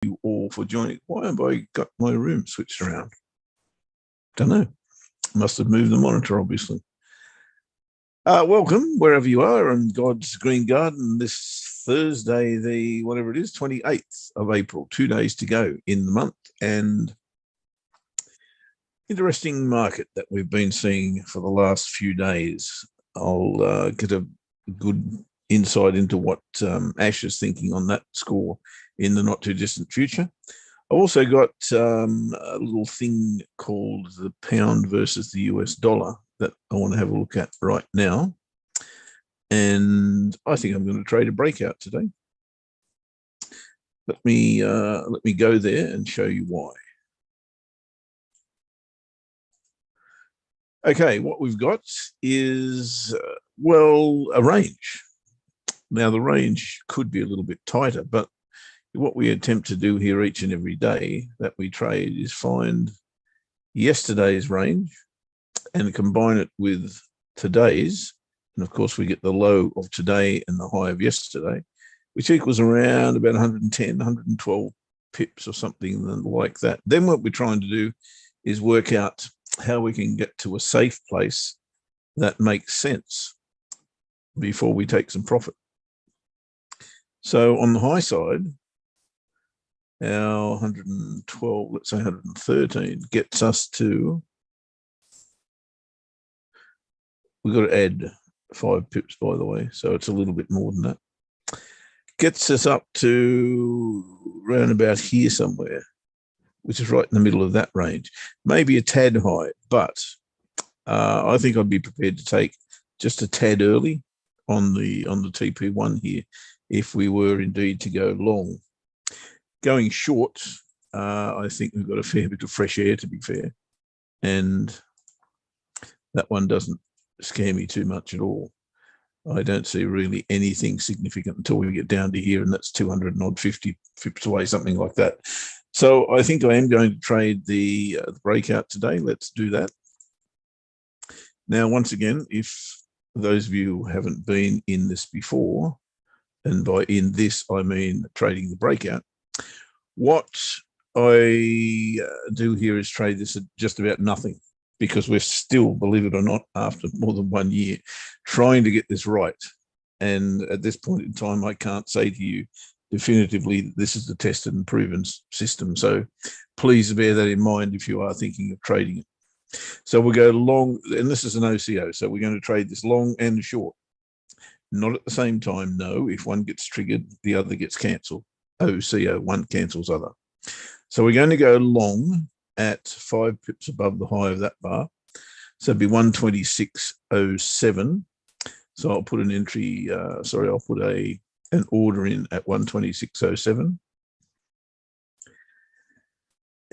you all for joining. Why have I got my room switched around? Don't know. Must have moved the monitor, obviously. Welcome, wherever you are, in God's green garden this Thursday, the whatever it is, 28th of April, 2 days to go in the month. And interesting market that we've been seeing for the last few days. I'll get a good insight into what Ash is thinking on that score in the not too distant future. I also got a little thing called the pound versus the US dollar that I want to have a look at right now. And I think I'm going to trade a breakout today. Let me go there and show you why. Okay, what we've got is, well, a range. Now, the range could be a little bit tighter, but what we attempt to do here each and every day that we trade is find yesterday's range and combine it with today's. And of course, we get the low of today and the high of yesterday, which equals around about 110, 112 pips or something like that. Then what we're trying to do is work out how we can get to a safe place that makes sense before we take some profit. So on the high side, our 112, let's say 113, gets us to, we've got to add 5 pips, by the way, so it's a little bit more than that. Gets us up to around about here somewhere, which is right in the middle of that range. Maybe a tad high, but I think I'd be prepared to take just a tad early on the TP1 here if we were indeed to go long. Going short, I think we've got a fair bit of fresh air, to be fair, and that one doesn't scare me too much at all. I don't see really anything significant until we get down to here, and that's 250 pips away, something like that. So I think I am going to trade the breakout today. Let's do that. Now, once again, if those of you who haven't been in this before, and by in this, I mean trading the breakout, what I do here is trade this at just about nothing, because we're still, believe it or not, after more than 1 year, trying to get this right. And at this point in time, I can't say to you definitively that this is the tested and proven system. So please bear that in mind if you are thinking of trading it. So we'll go long, and this is an OCO, so we're going to trade this long and short. Not at the same time, no. If one gets triggered, the other gets cancelled. OCO, one cancels other. So we're going to go long at 5 pips above the high of that bar. So it'd be 126.07. So I'll put an entry, I'll put an order in at 126.07.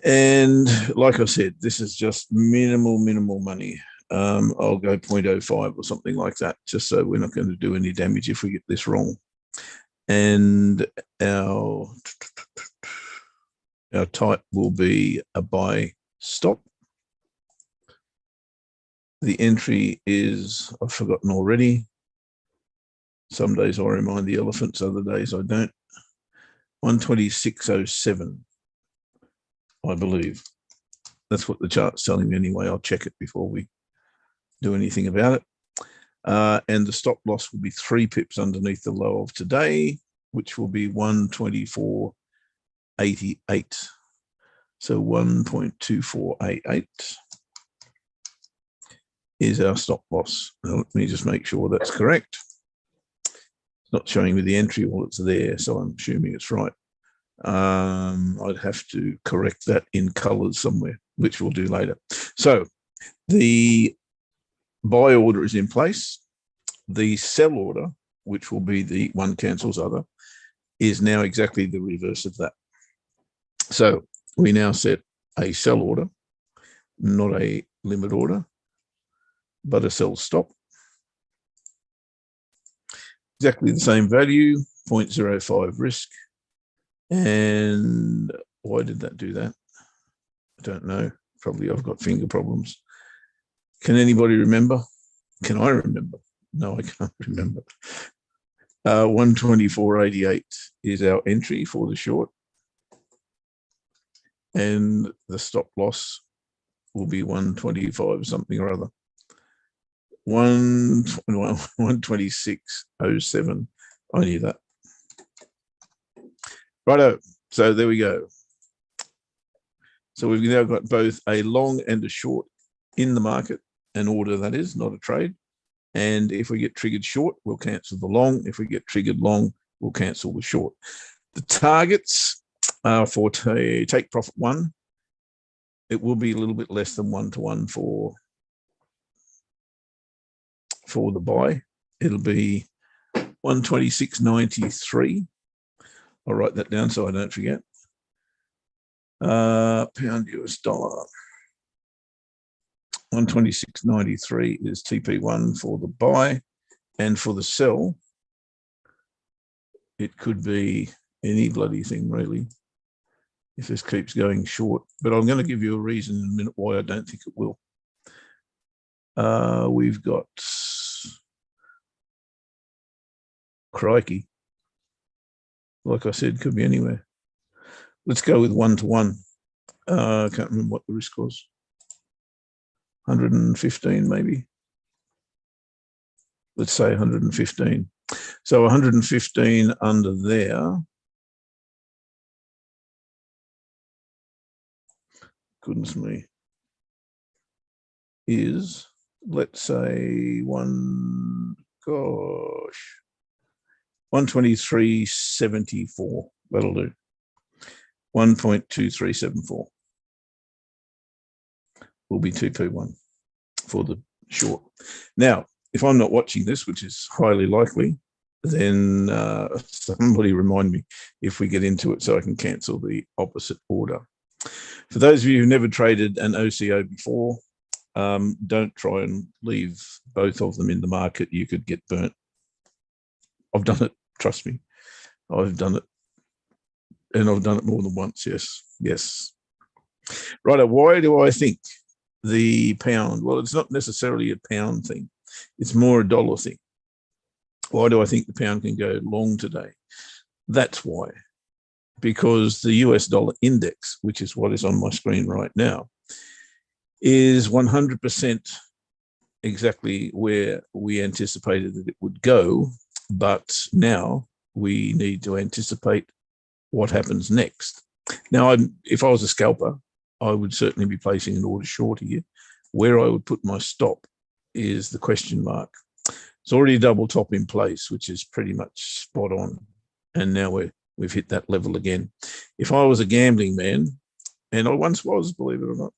And like I said, this is just minimal money. I'll go 0.05 or something like that, just so we're not going to do any damage if we get this wrong. And our type will be a buy stop. The entry is, I've forgotten already. Some days I remind the elephants, other days I don't. 126.07, I believe. That's what the chart's telling me anyway. I'll check it before we do anything about it. And the stop loss will be 3 pips underneath the low of today, which will be 124.88. So 1.2488 is our stop loss. Now, let me just make sure that's correct. It's not showing me the entry while it's there, so I'm assuming it's right. I'd have to correct that in colors somewhere, which we'll do later. So the buy order is in place. The sell order, which will be the one cancels other, is now exactly the reverse of that. So we now set a sell order, not a limit order, but a sell stop. Exactly the same value, 0.05 risk. And why did that do that? I don't know. Probably I've got finger problems. Can anybody remember? Can I remember? No, I can't remember. 124.88 is our entry for the short. and the stop loss will be 125 something or other. 126.07. I knew that. Righto. So there we go. So we've now got both a long and a short in the market, an order that is, not a trade. And if we get triggered short, we'll cancel the long. If we get triggered long, we'll cancel the short. The targets are for take profit 1. It will be a little bit less than 1-to-1 for the buy. It'll be 126.93. I'll write that down so I don't forget. Pound US dollar. 126.93 is TP1 for the buy, and for the sell, it could be any bloody thing really if this keeps going short. But I'm going to give you a reason in a minute why I don't think it will. We've got crikey. Like I said, could be anywhere. Let's go with 1-to-1. I can't remember what the risk was. 115 maybe. Let's say 115. So 115 under there. Goodness me. Is, let's say 123.74. That'll do. 1.2374 will be TP1 for the short. Now, if I'm not watching this, which is highly likely, then somebody remind me if we get into it so I can cancel the opposite order. For those of you who've never traded an OCO before, don't try and leave both of them in the market. You could get burnt. I've done it, trust me. I've done it. And I've done it more than once, yes. Right, why do I think the pound? Well, it's not necessarily a pound thing. It's more a dollar thing. Why do I think the pound can go long today? That's why. Because the US dollar index, which is what is on my screen right now, is 100% exactly where we anticipated that it would go. But now we need to anticipate what happens next. Now, if I was a scalper, I would certainly be placing an order short here. Where I would put my stop is the question mark. It's already a double top in place, which is pretty much spot on. And now we've hit that level again. If I was a gambling man, and I once was, believe it or not,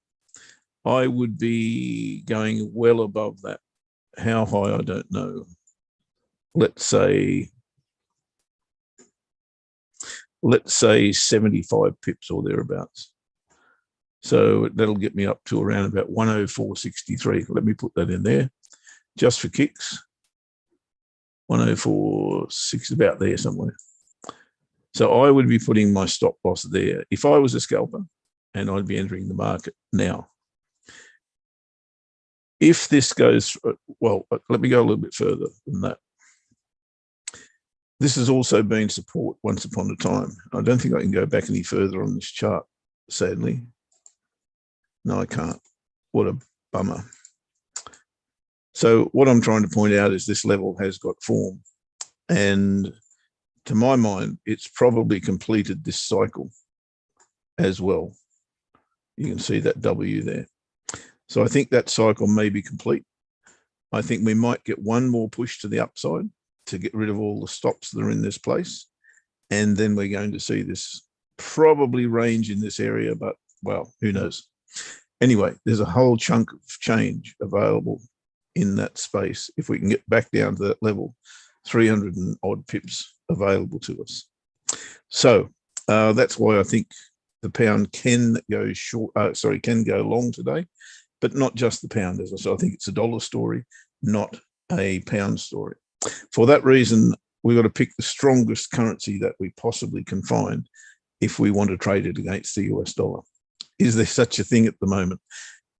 I would be going well above that. How high, I don't know. Let's say 75 pips or thereabouts. So that'll get me up to around about 104.63. Let me put that in there just for kicks. 104.6, about there somewhere. So I would be putting my stop loss there if I was a scalper, and I'd be entering the market now. If this goes, well, let me go a little bit further than that. This has also been support once upon a time. I don't think I can go back any further on this chart, sadly. No, I can't. What a bummer. So what I'm trying to point out is this level has got form. And to my mind, it's probably completed this cycle as well. You can see that W there. So I think that cycle may be complete. I think we might get one more push to the upside to get rid of all the stops that are in this place. And then we're going to see this probably range in this area, but well, who knows? Anyway, there's a whole chunk of change available in that space. If we can get back down to that level, 300 and odd pips available to us. So that's why I think the pound can go short, can go long today, but not just the pound. As I said, I think it's a dollar story, not a pound story. For that reason, we've got to pick the strongest currency that we possibly can find if we want to trade it against the US dollar. Is there such a thing at the moment?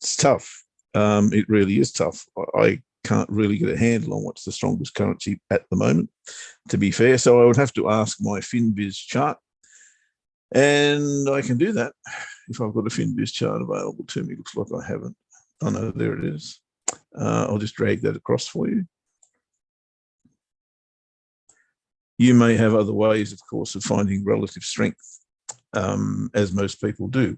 It's tough. It really is tough. I can't really get a handle on what's the strongest currency at the moment, to be fair. So I would have to ask my FinViz chart, and I can do that if I've got a Finviz chart available to me. Looks like I haven't. Oh no, there it is. I'll just drag that across for you. You may have other ways, of course, of finding relative strength, as most people do.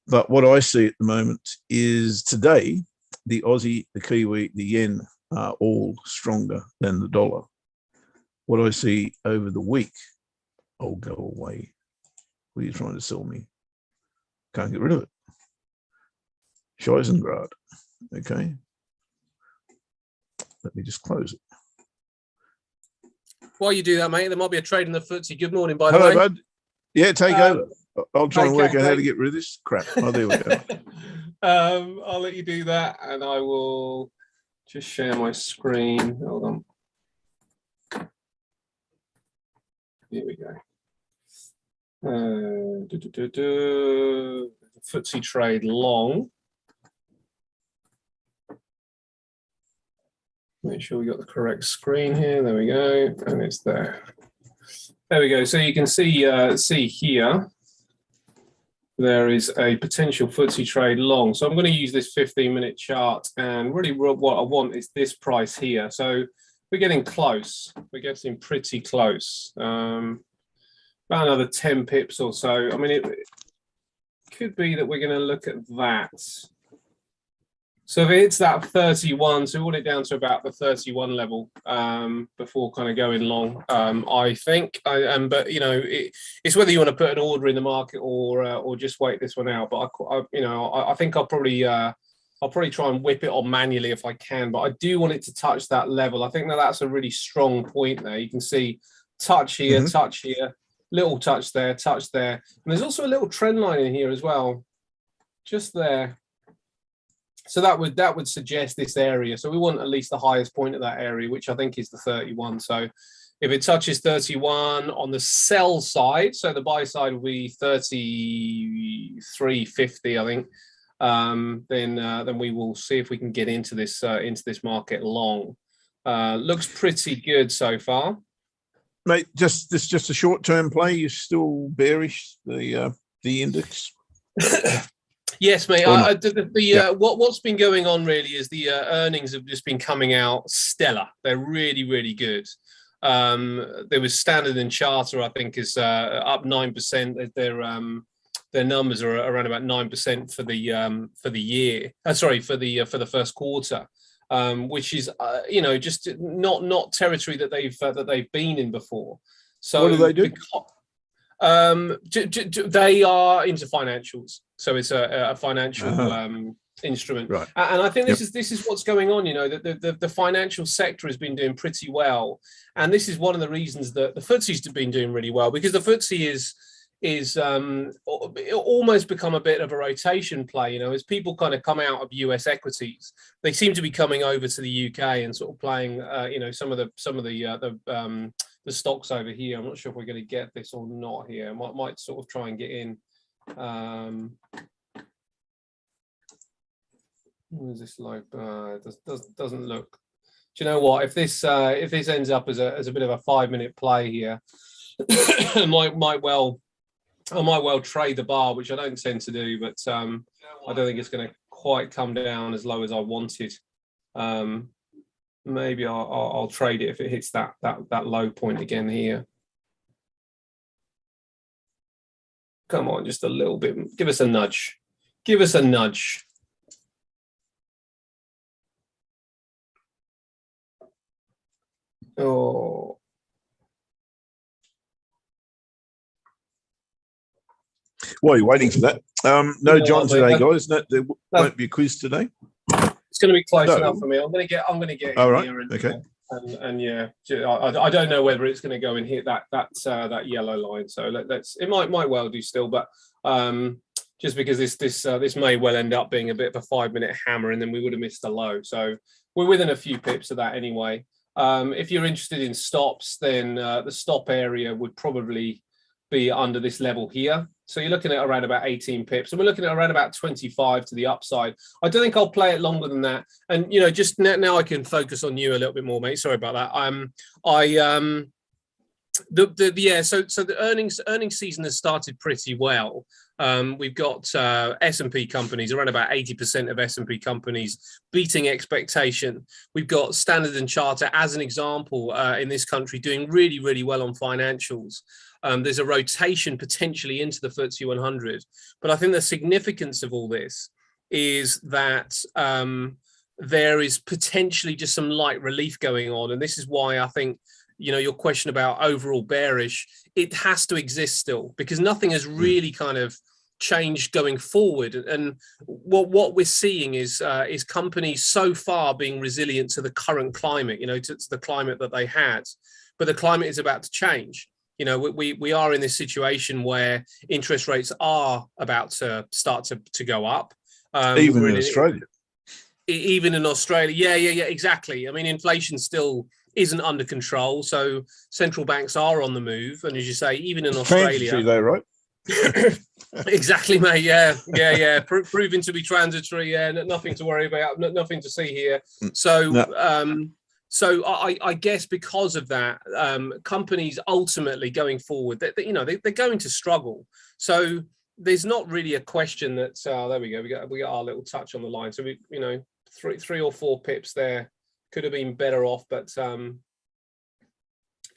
But what I see at the moment is today, the Aussie, the Kiwi, the yen are all stronger than the dollar. What I see over the week, oh, go away. What are you trying to sell me? Can't get rid of it. Scheisengrad. Okay. Let me just close it. While you do that, mate, there might be a trade in the FTSE. Good morning, by the way. Hello, bud. Yeah, take over. I'll try and work out how to get rid of this crap. Oh, there we go. I'll let you do that, and I will just share my screen. Hold on. Here we go. FTSE trade long. Make sure we got the correct screen here. There we go, and it's there. There we go. So you can see here there is a potential FTSE trade long. So I'm going to use this 15-minute chart, and really what I want is this price here. So we're getting close. We're getting pretty close. About another 10 pips or so. I mean, it could be that we're going to look at that. So if it's that 31, so we want it down to about the 31 level before kind of going long, I think. But you know, it's whether you want to put an order in the market or just wait this one out. But I think I'll probably try and whip it on manually if I can. But I do want it to touch that level. I think that's a really strong point there. You can see touch here, touch here, little touch there, touch there, and there's also a little trend line in here as well, just there. So that would suggest this area. So we want at least the highest point of that area, which I think is the 31. So if it touches 31 on the sell side, so the buy side will be 33.50, I think. Then we will see if we can get into this market long. Looks pretty good so far, mate. Just a short-term play. You're still bearish the index. Yes, mate. What's been going on really is the earnings have just been coming out stellar. They're really, really good. There was Standard & Charter, I think, is up 9%. Their numbers are around about 9% for the year. For the first quarter, which is just not territory that they've been in before. So what do they do? They are into financials, so it's a financial instrument, right? And I think this is what's going on. You know, the financial sector has been doing pretty well, and this is one of the reasons that the FTSE's been doing really well, because the FTSE is almost become a bit of a rotation play. You know, as people kind of come out of US equities, they seem to be coming over to the UK and sort of playing some of the stocks over here. I'm not sure if we're going to get this or not here. Might sort of try and get in. What is this like? Doesn't look. Do you know what? If this ends up as a bit of a 5-minute play here, I might well trade the bar, which I don't tend to do, but I don't think it's going to quite come down as low as I wanted. Maybe I'll trade it if it hits that low point again here. Come on, just a little bit. Give us a nudge. Give us a nudge. Oh. Well, you're waiting for that. No John today, guys. No, there won't be a quiz today. It's going to be close enough for me. I'm going to get all in right. here Okay. And yeah, I don't know whether it's going to go and hit that yellow line. So it might well do still, but just because this may well end up being a bit of a 5-minute hammer, and then we would have missed a low. So we're within a few pips of that anyway. If you're interested in stops, then the stop area would probably be under this level here. So you're looking at around about 18 pips, and we're looking at around about 25 to the upside. I don't think I'll play it longer than that. And just now I can focus on you a little bit more, mate. Sorry about that. Yeah, so the earnings season has started pretty well. We've got S&P companies, around about 80% of S&P companies beating expectation. We've got Standard and Charter, as an example, in this country, doing really, really well on financials. There's a rotation potentially into the FTSE 100. But I think the significance of all this is that there is potentially just some light relief going on. And this is why I think, your question about overall bearish, it has to exist still, because nothing has really kind of changed going forward. And what we're seeing is companies so far being resilient to the current climate, to the climate that they had. But the climate is about to change. We are in this situation where interest rates are about to start to go up. Even in Australia. Even in Australia. Yeah, exactly. I mean, inflation still isn't under control. So central banks are on the move. And as you say, even in Australia. Though, right? Exactly, mate. Yeah. Proving to be transitory. Yeah, nothing to worry about. Nothing to see here. So, no. So I guess because of that, companies ultimately going forward, they're going to struggle. So there's not really a question that there we go. We got our little touch on the line. So we, three or four pips there could have been better off, but still,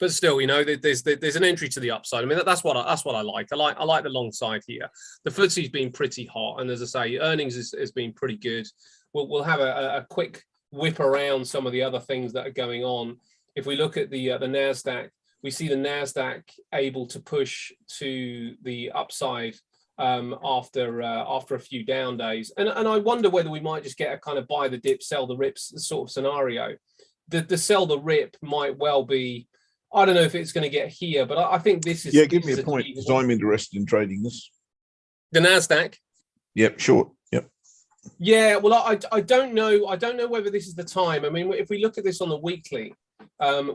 there's an entry to the upside. I mean, that's what I like. I like the long side here. The FTSE's been pretty hot, and as I say, earnings has been pretty good. We'll have a quick whip around some of the other things that are going on. If we look at the Nasdaq, we see the Nasdaq able to push to the upside after a few down days, and I wonder whether we might just get a kind of buy the dip, sell the rips sort of scenario. The sell the rip might well be, I don't know if it's going to get here, but I think this is. Yeah, give me a point, because I'm interested in trading this. The Nasdaq. Yep, short. Yep. Yeah, well, I don't know. I don't know whether this is the time. I mean, if we look at this on the weekly,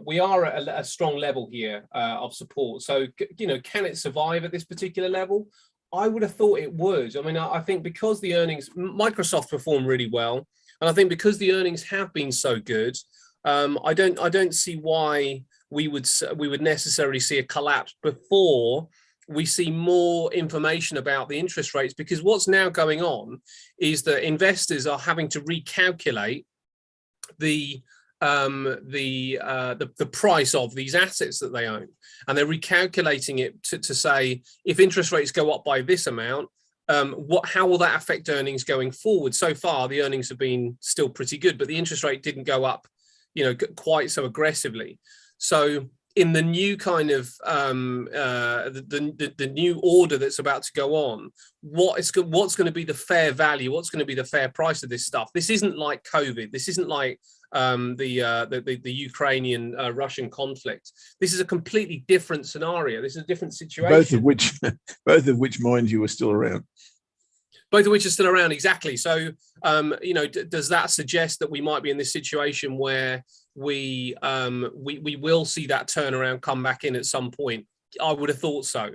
we are at a strong level here of support. So, can it survive at this particular level? I would have thought it would. I mean, I think because the earnings, Microsoft performed really well, and I think because the earnings have been so good, I don't see why we would necessarily see a collapse before we see more information about the interest rates. Because what's now going on is that investors are having to recalculate the price of these assets that they own, and they're recalculating it to say, if interest rates go up by this amount, how will that affect earnings going forward? So far, the earnings have been still pretty good, but the interest rate didn't go up, quite so aggressively. So in the new kind of the new order that's about to go on, what's going to be the fair value? What's going to be the fair price of this stuff? This isn't like COVID. This isn't like the Ukrainian Russian conflict. This is a completely different scenario. This is a different situation. Both of which, mind you, are still around. Both of which are still around, exactly. So, does that suggest that we might be in this situation where we will see that turnaround come back in at some point? I would have thought so,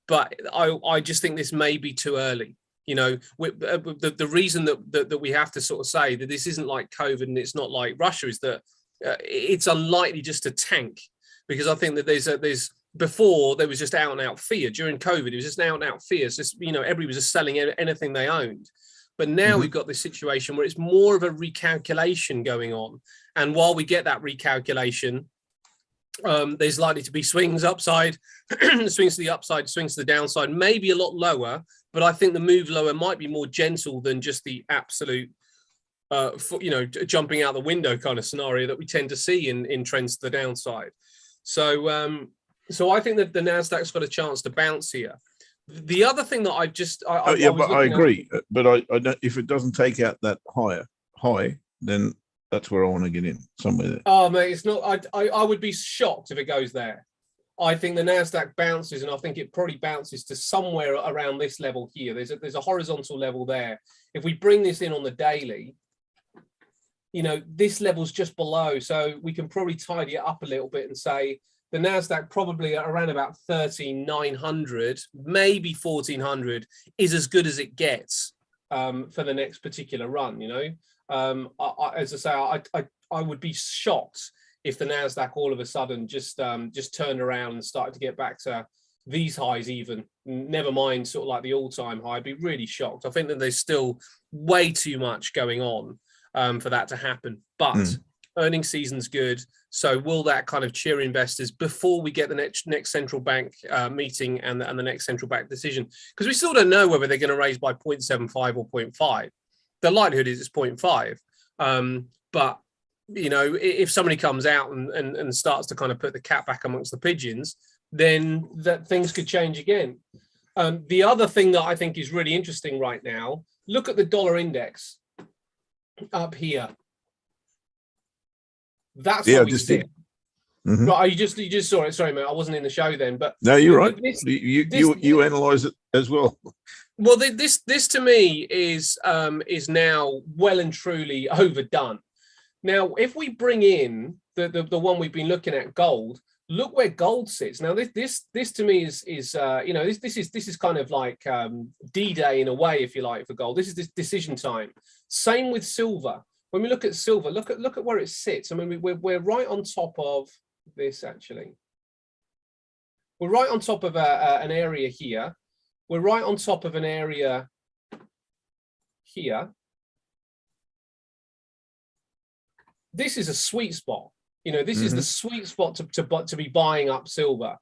but I just think this may be too early. The reason that we have to sort of say that this isn't like COVID and it's not like Russia is that it's unlikely just to tank, because I think that there's before there was just out and out fear. During COVID, it was just out and out fear. It's just, everybody was just selling anything they owned. But now we've got this situation where it's more of a recalculation going on. And while we get that recalculation, there's likely to be swings upside, swings to the upside, swings to the downside, maybe a lot lower. But I think the move lower might be more gentle than just the absolute, jumping out the window kind of scenario that we tend to see in trends to the downside. So I think that the Nasdaq's got a chance to bounce here. The other thing that I agree. But I don't, if it doesn't take out that high, then that's where I want to get in, somewhere there. Oh, mate, it's not. I would be shocked if it goes there. I think the Nasdaq bounces, and I think it probably bounces to somewhere around this level here. There's a horizontal level there. If we bring this in on the daily, this level's just below, so we can probably tidy it up a little bit and say the Nasdaq probably around about 13,900, maybe 1,400 is as good as it gets for the next particular run. As I say, I would be shocked if the Nasdaq all of a sudden just turned around and started to get back to these highs, even never mind sort of like the all-time high. I'd be really shocked. I think that there's still way too much going on for that to happen. But earnings season's good. So will that kind of cheer investors before we get the next central bank meeting and the next central bank decision? Because we still don't know whether they're going to raise by 0.75 or 0.5. The likelihood is it's 0.5. But, you know, if somebody comes out and starts to kind of put the cat back amongst the pigeons, then that things could change again. The other thing that I think is really interesting right now, look at the dollar index up here. That's where we sit. Right, you just saw it. Sorry, mate, I wasn't in the show then. But no, you're right. You analyze it as well. Well, this to me is now well and truly overdone. Now, if we bring in the one we've been looking at, gold, look where gold sits. Now, this to me is you know, this is kind of like D-Day in a way, if you like, for gold. This is this decision time. Same with silver. When we look at silver, look at where it sits. I mean, we're right on top of this, actually. We're right on top of an area here. We're right on top of an area here. This is a sweet spot. You know, this is the sweet spot to be buying up silver.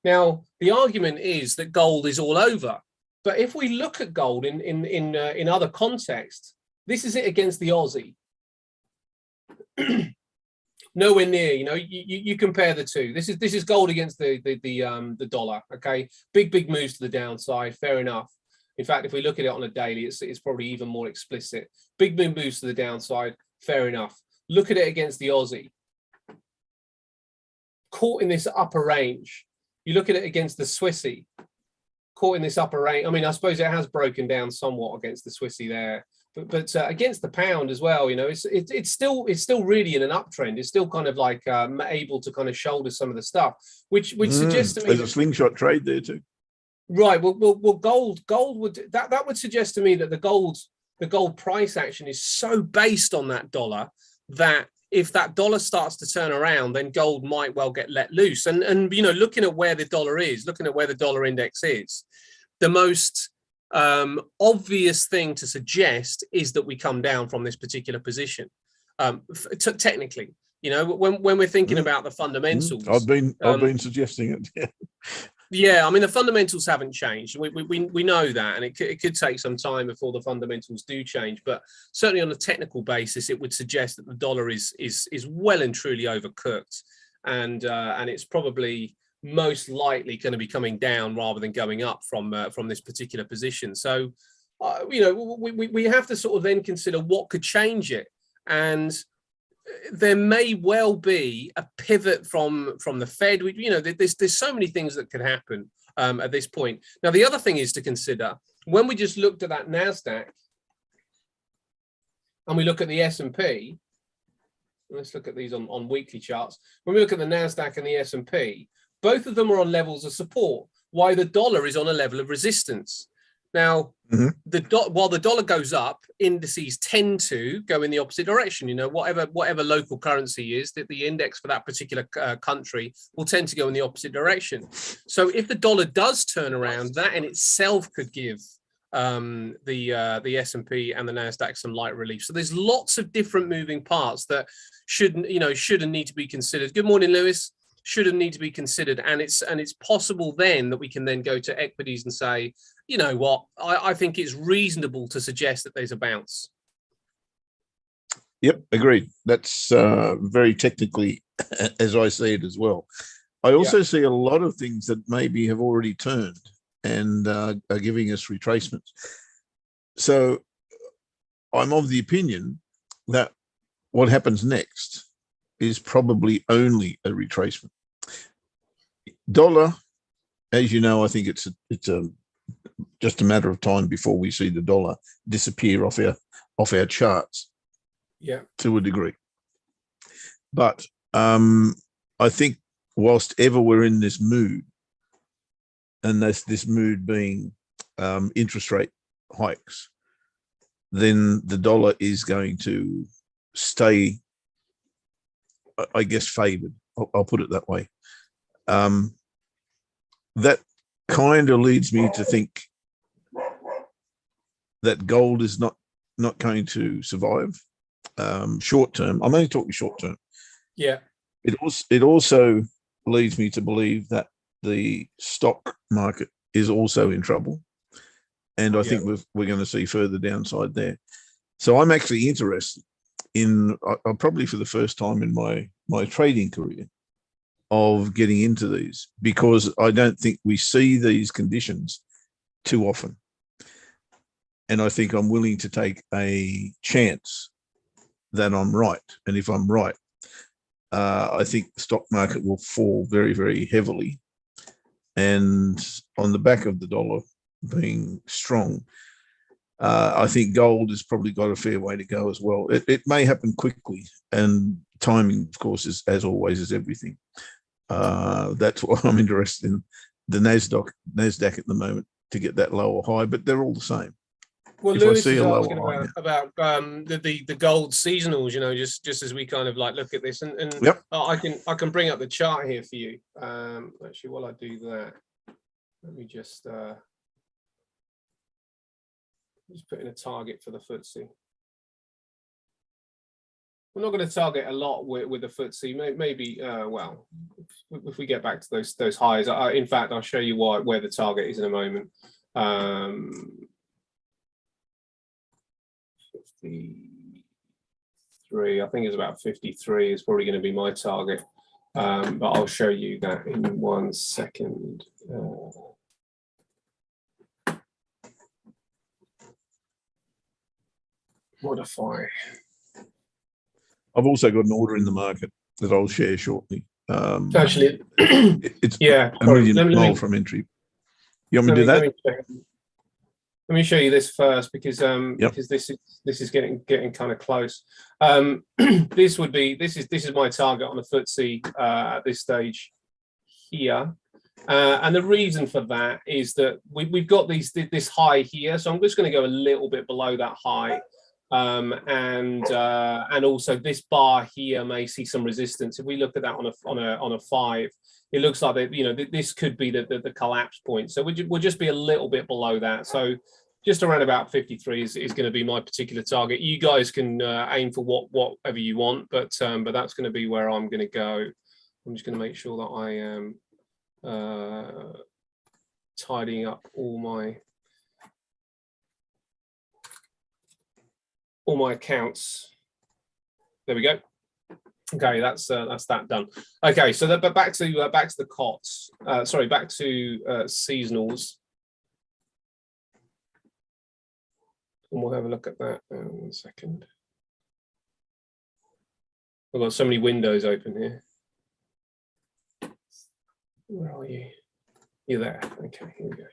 Now, the argument is that gold is all over. But if we look at gold in other contexts, this is it against the Aussie. Nowhere near. You know, you compare the two. This is gold against the dollar. Okay, big moves to the downside. Fair enough. In fact, if we look at it on a daily, it's probably even more explicit. Big moves to the downside. Fair enough. Look at it against the Aussie. Caught in this upper range. You look at it against the Swissy. Caught in this upper range. I mean, I suppose it has broken down somewhat against the Swissy there. But against the pound as well, you know, it's still really in an uptrend. It's still kind of like able to kind of shoulder some of the stuff, which suggests to me there's a slingshot trade there too. Right. Well, gold would that would suggest to me that the gold price action is so based on that dollar that if that dollar starts to turn around, then gold might well get let loose. And you know, looking at where the dollar is, looking at where the dollar index is, the most obvious thing to suggest is that we come down from this particular position. Technically, you know, when we're thinking about the fundamentals, I've been suggesting it. Yeah, I mean, the fundamentals haven't changed. We know that, and it could take some time before the fundamentals do change. But certainly on a technical basis, it would suggest that the dollar is well and truly overcooked, and it's probably most likely going to be coming down rather than going up from this particular position. So, you know, we have to sort of then consider what could change it, and there may well be a pivot from the Fed. You know, there's so many things that could happen at this point. Now, the other thing is to consider when we just looked at that Nasdaq, and we look at the S&P. Let's look at these on weekly charts. When we look at the Nasdaq and the S&P, both of them are on levels of support, while the dollar is on a level of resistance. Now, while the dollar goes up, indices tend to go in the opposite direction. You know, whatever local currency is, that the index for that particular country will tend to go in the opposite direction. So if the dollar does turn around, that in itself could give the S&P and the Nasdaq some light relief. So there's lots of different moving parts that should and need to be considered. Good morning, Lewis. Should and need to be considered, and it's possible then that we can then go to equities and say, you know what, I think it's reasonable to suggest that there's a bounce. Yep, agreed. That's very technically, as I see it as well. I also see a lot of things that maybe have already turned and are giving us retracements. So I'm of the opinion that what happens next is probably only a retracement. Dollar, as you know, I think it's just a matter of time before we see the dollar disappear off our charts. Yeah, to a degree. But I think whilst ever we're in this mood, and that's this mood being interest rate hikes, then the dollar is going to stay I guess, favored. I'll put it that way. That kind of leads me to think that gold is not going to survive short term. I'm only talking short term. Yeah. It also leads me to believe that the stock market is also in trouble, and I think we're going to see further downside there. So I'm actually interested in, probably for the first time in my trading career, of getting into these, because I don't think we see these conditions too often. And I think I'm willing to take a chance that I'm right. And if I'm right, I think the stock market will fall very, very heavily. And on the back of the dollar being strong, I think gold has probably got a fair way to go as well. It may happen quickly, and timing, of course, is, as always, is everything. That's why I'm interested in the NASDAQ at the moment, to get that lower high, but they're all the same. Well, if Lewis I see is a lower asking high, about the gold seasonals, just as we kind of like look at this, and yep. I can bring up the chart here for you. Actually, while I do that, let me just put in a target for the FTSE. We're not going to target a lot with the FTSE. Maybe well, if we get back to those highs, in fact, I'll show you where the target is in a moment. 53, I think it's about 53 is probably going to be my target, but I'll show you that in 1 second. Modify. I've also got an order in the market that I'll share shortly. Actually, it's yeah, a million from entry. You want me to do that? Let me show you this first, because because this is getting kind of close. This is my target on the FTSE at this stage here, and the reason for that is that we've got this high here, so I'm just going to go a little bit below that high, and also this bar here may see some resistance. If we look at that on a 5, it looks like that, this could be the collapse point. So we'll just be a little bit below that. So just around about 53 is going to be my particular target. You guys can aim for whatever you want, but that's going to be where I'm going to go. I'm just going to make sure that I am tidying up all my accounts. There we go. Okay, that's that done. Okay, so but back to the COTS. Sorry, back to seasonals. And we'll have a look at that in 1 second. I've got so many windows open here. Where are you? You're there. Okay, here we go.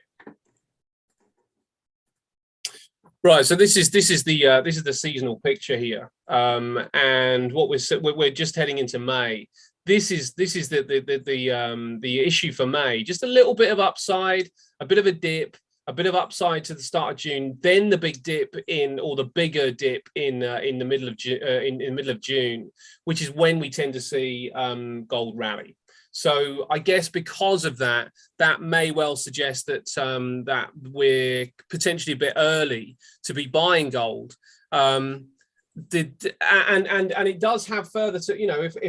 Right, so this is the seasonal picture here, and what we're just heading into May. This is the issue for May. Just a little bit of upside, a bit of a dip, a bit of upside to the start of June, then the big dip or the bigger dip in the middle of June, which is when we tend to see gold rally. So I guess because of that, that may well suggest that that we're potentially a bit early to be buying gold. And it does have further to,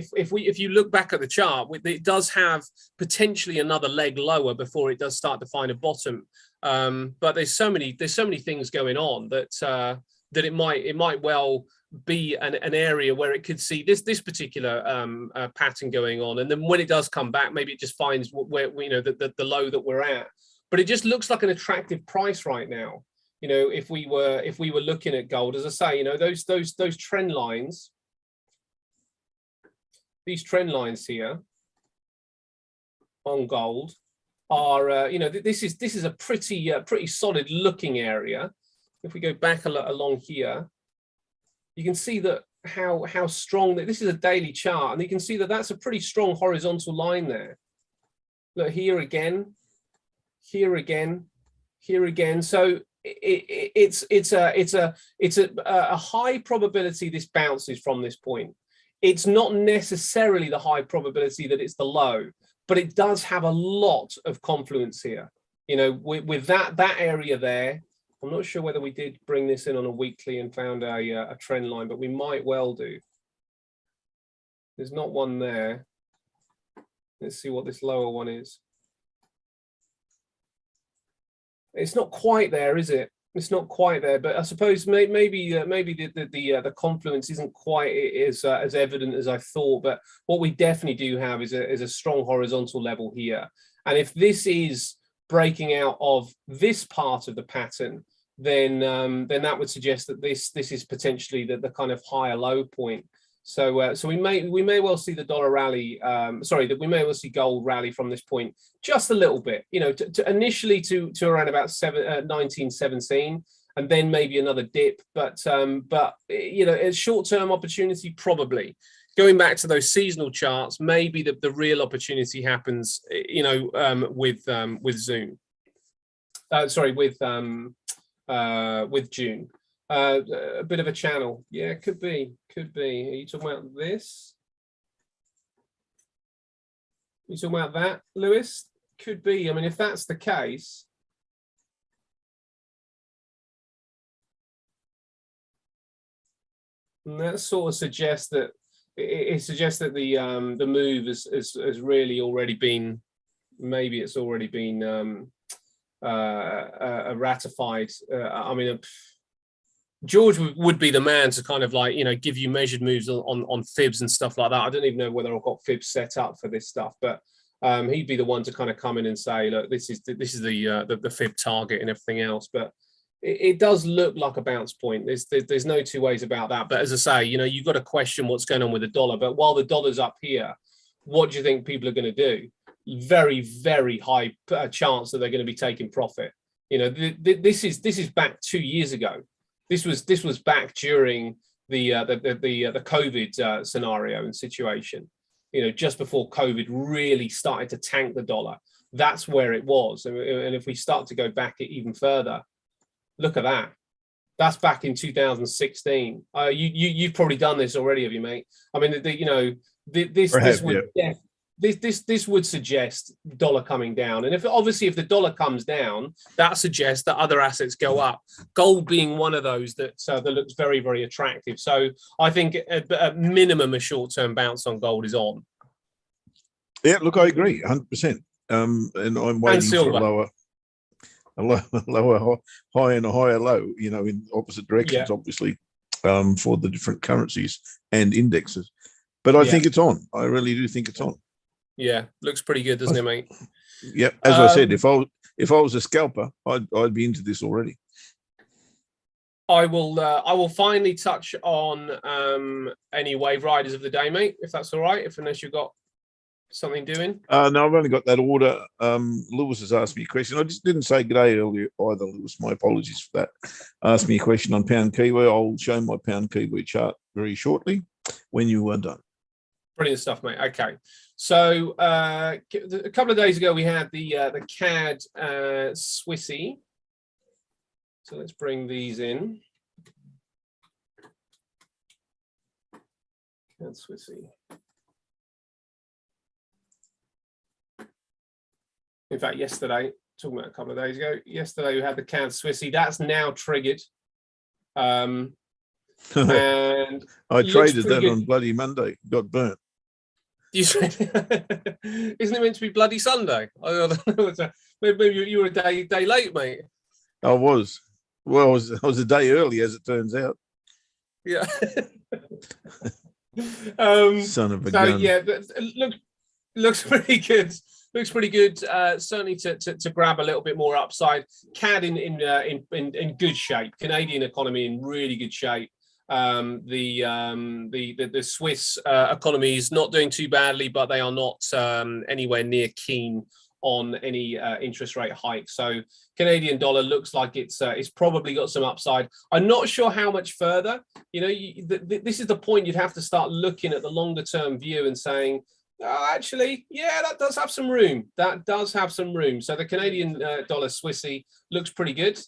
if you look back at the chart, it does have potentially another leg lower before it does start to find a bottom. But there's so many things going on that it might well be an area where it could see this particular pattern going on, and then when it does come back, maybe it just finds where the low that we're at. But it just looks like an attractive price right now. If we were looking at gold, as I say, those trend lines, these trend lines here on gold are this is a pretty solid looking area. If we go back along here, you can see that how strong that this is a daily chart, and you can see that that's a pretty strong horizontal line there. Look, here again, here again, here again. So it's a high probability this bounces from this point. It's not necessarily the high probability that it's the low, but it does have a lot of confluence here. You know, with that area there. I'm not sure whether we did bring this in on a weekly and found a trend line, but we might well do. There's not one there. Let's see what this lower one is. It's not quite there, is it? It's not quite there, but I suppose maybe the confluence isn't quite as evident as I thought. But what we definitely do have is a strong horizontal level here, and if this is breaking out of this part of the pattern, then that would suggest that this is potentially the kind of higher low point. So we may well see the dollar rally. That we may well see gold rally from this point just a little bit. You know, to initially to around about 1917, and then maybe another dip. But you know, a short-term opportunity probably. Going back to those seasonal charts, maybe the real opportunity happens. You know, with June. With June. A bit of a channel. Yeah, could be. Are you talking about this? Are you talking about that, Lewis? Could be. I mean, if that's the case, and that sort of suggests that it suggests that the move has really already been, maybe it's already been ratified. I mean, George would be the man to kind of like, you know, give you measured moves on fibs and stuff like that. I don't even know whether I've got fibs set up for this stuff, but he'd be the one to kind of come in and say, look, this is the fib target and everything else. But it does look like a bounce point. There's no two ways about that. But as I say, you know, you've got to question what's going on with the dollar. But while the dollar's up here, what do you think people are going to do? Very, very high chance that they're going to be taking profit. You know, this is back 2 years ago. This was back during the COVID scenario and situation. You know, just before COVID really started to tank the dollar. That's where it was. And if we start to go back even further, look at that. That's back in 2016. You've probably done this already, have you, mate? I mean, you know, this would suggest dollar coming down, and if the dollar comes down, that suggests that other assets go up. Gold being one of those that looks very, very attractive. So I think at minimum a short-term bounce on gold is on. Yeah, look, I agree, 100%. And I'm waiting for a lower high and a higher low. You know, in opposite directions, obviously, for the different currencies and indexes. But I think it's on. I really do think it's on. Yeah, looks pretty good, doesn't it, mate? Yeah, as I said, if I was a scalper, I'd be into this already. I will finally touch on any wave riders of the day, mate, if that's all right. Unless you've got something doing. No, I've only got that order. Lewis has asked me a question. I just didn't say good day earlier either, Lewis. My apologies for that. Asked me a question on pound Kiwi. I'll show my pound Kiwi chart very shortly when you are done. Brilliant stuff, mate. Okay, so a couple of days ago we had the CAD Swissy. So let's bring these in. CAD Swissy. In fact, yesterday, talking about a couple of days ago, yesterday we had the CAD Swissy. That's now triggered. And I traded that on bloody Monday. Got burnt. Isn't it meant to be bloody Sunday? I don't know. Maybe you were a day late, mate. I was. Well, I was a day early, as it turns out. Yeah. Son of a gun. Yeah, looks pretty good. Looks pretty good. Certainly to grab a little bit more upside. CAD in good shape. Canadian economy in really good shape. The Swiss economy is not doing too badly, but they are not anywhere near keen on any interest rate hike. So Canadian dollar looks like it's probably got some upside. I'm not sure how much further. You know, this is the point. You'd have to start looking at the longer term view and saying, oh, actually, yeah, that does have some room. That does have some room. So the Canadian dollar Swissy looks pretty good.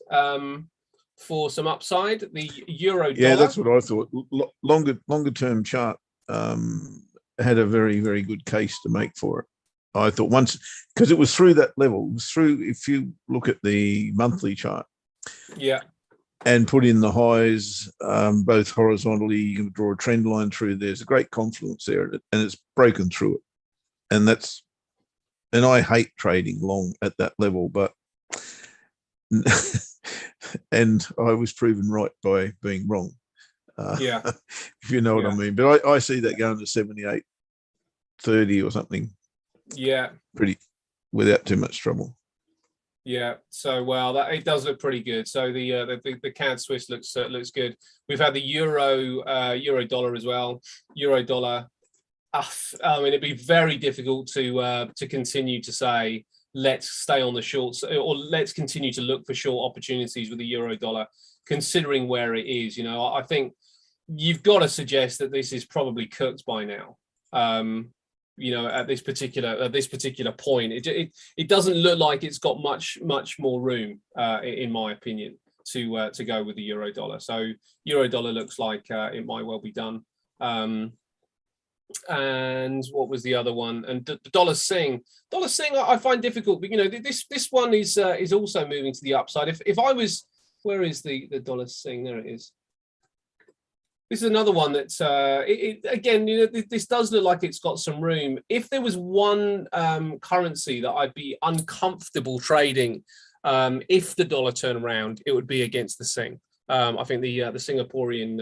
For some upside, the euro dollar. Yeah, that's what I thought. Longer term chart had a very, very good case to make for it. I thought once, because it was through that level, it was through, if you look at the monthly chart, yeah, and put in the highs, both horizontally, you can draw a trend line through. There's a great confluence there, and it's broken through it. And I hate trading long at that level, but and I was proven right by being wrong. Yeah. If you know what I mean. But I see that going to 78.30 or something. Yeah. Pretty without too much trouble. Yeah. So well, it does look pretty good. So the CAD Swiss looks good. We've had the euro dollar as well. Euro dollar. I mean, it'd be very difficult to continue to say let's stay on the shorts, or let's continue to look for short opportunities with the euro dollar, considering where it is. You know, I think you've got to suggest that this is probably cooked by now. You know, at this particular point, it doesn't look like it's got much more room, in my opinion, to go with the euro dollar. So euro dollar looks like it might well be done. And what was the other one? And the dollar Sing I find difficult, but you know, this one is also moving to the upside. If I was, where is the dollar Sing? There it is. This is another one that's again, you know, this does look like it's got some room. If there was one currency that I'd be uncomfortable trading, if the dollar turned around, it would be against the Sing. I think the Singaporean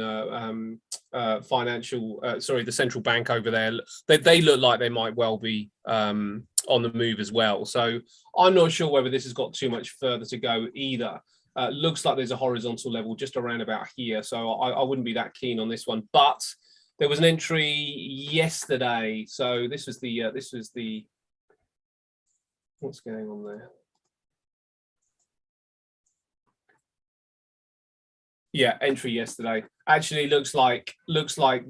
the central bank over there, they look like they might well be on the move as well. So I'm not sure whether this has got too much further to go either. Looks like there's a horizontal level just around about here, so I wouldn't be that keen on this one. But there was an entry yesterday, so this was the what's going on there? Yeah, entry yesterday. Actually, looks like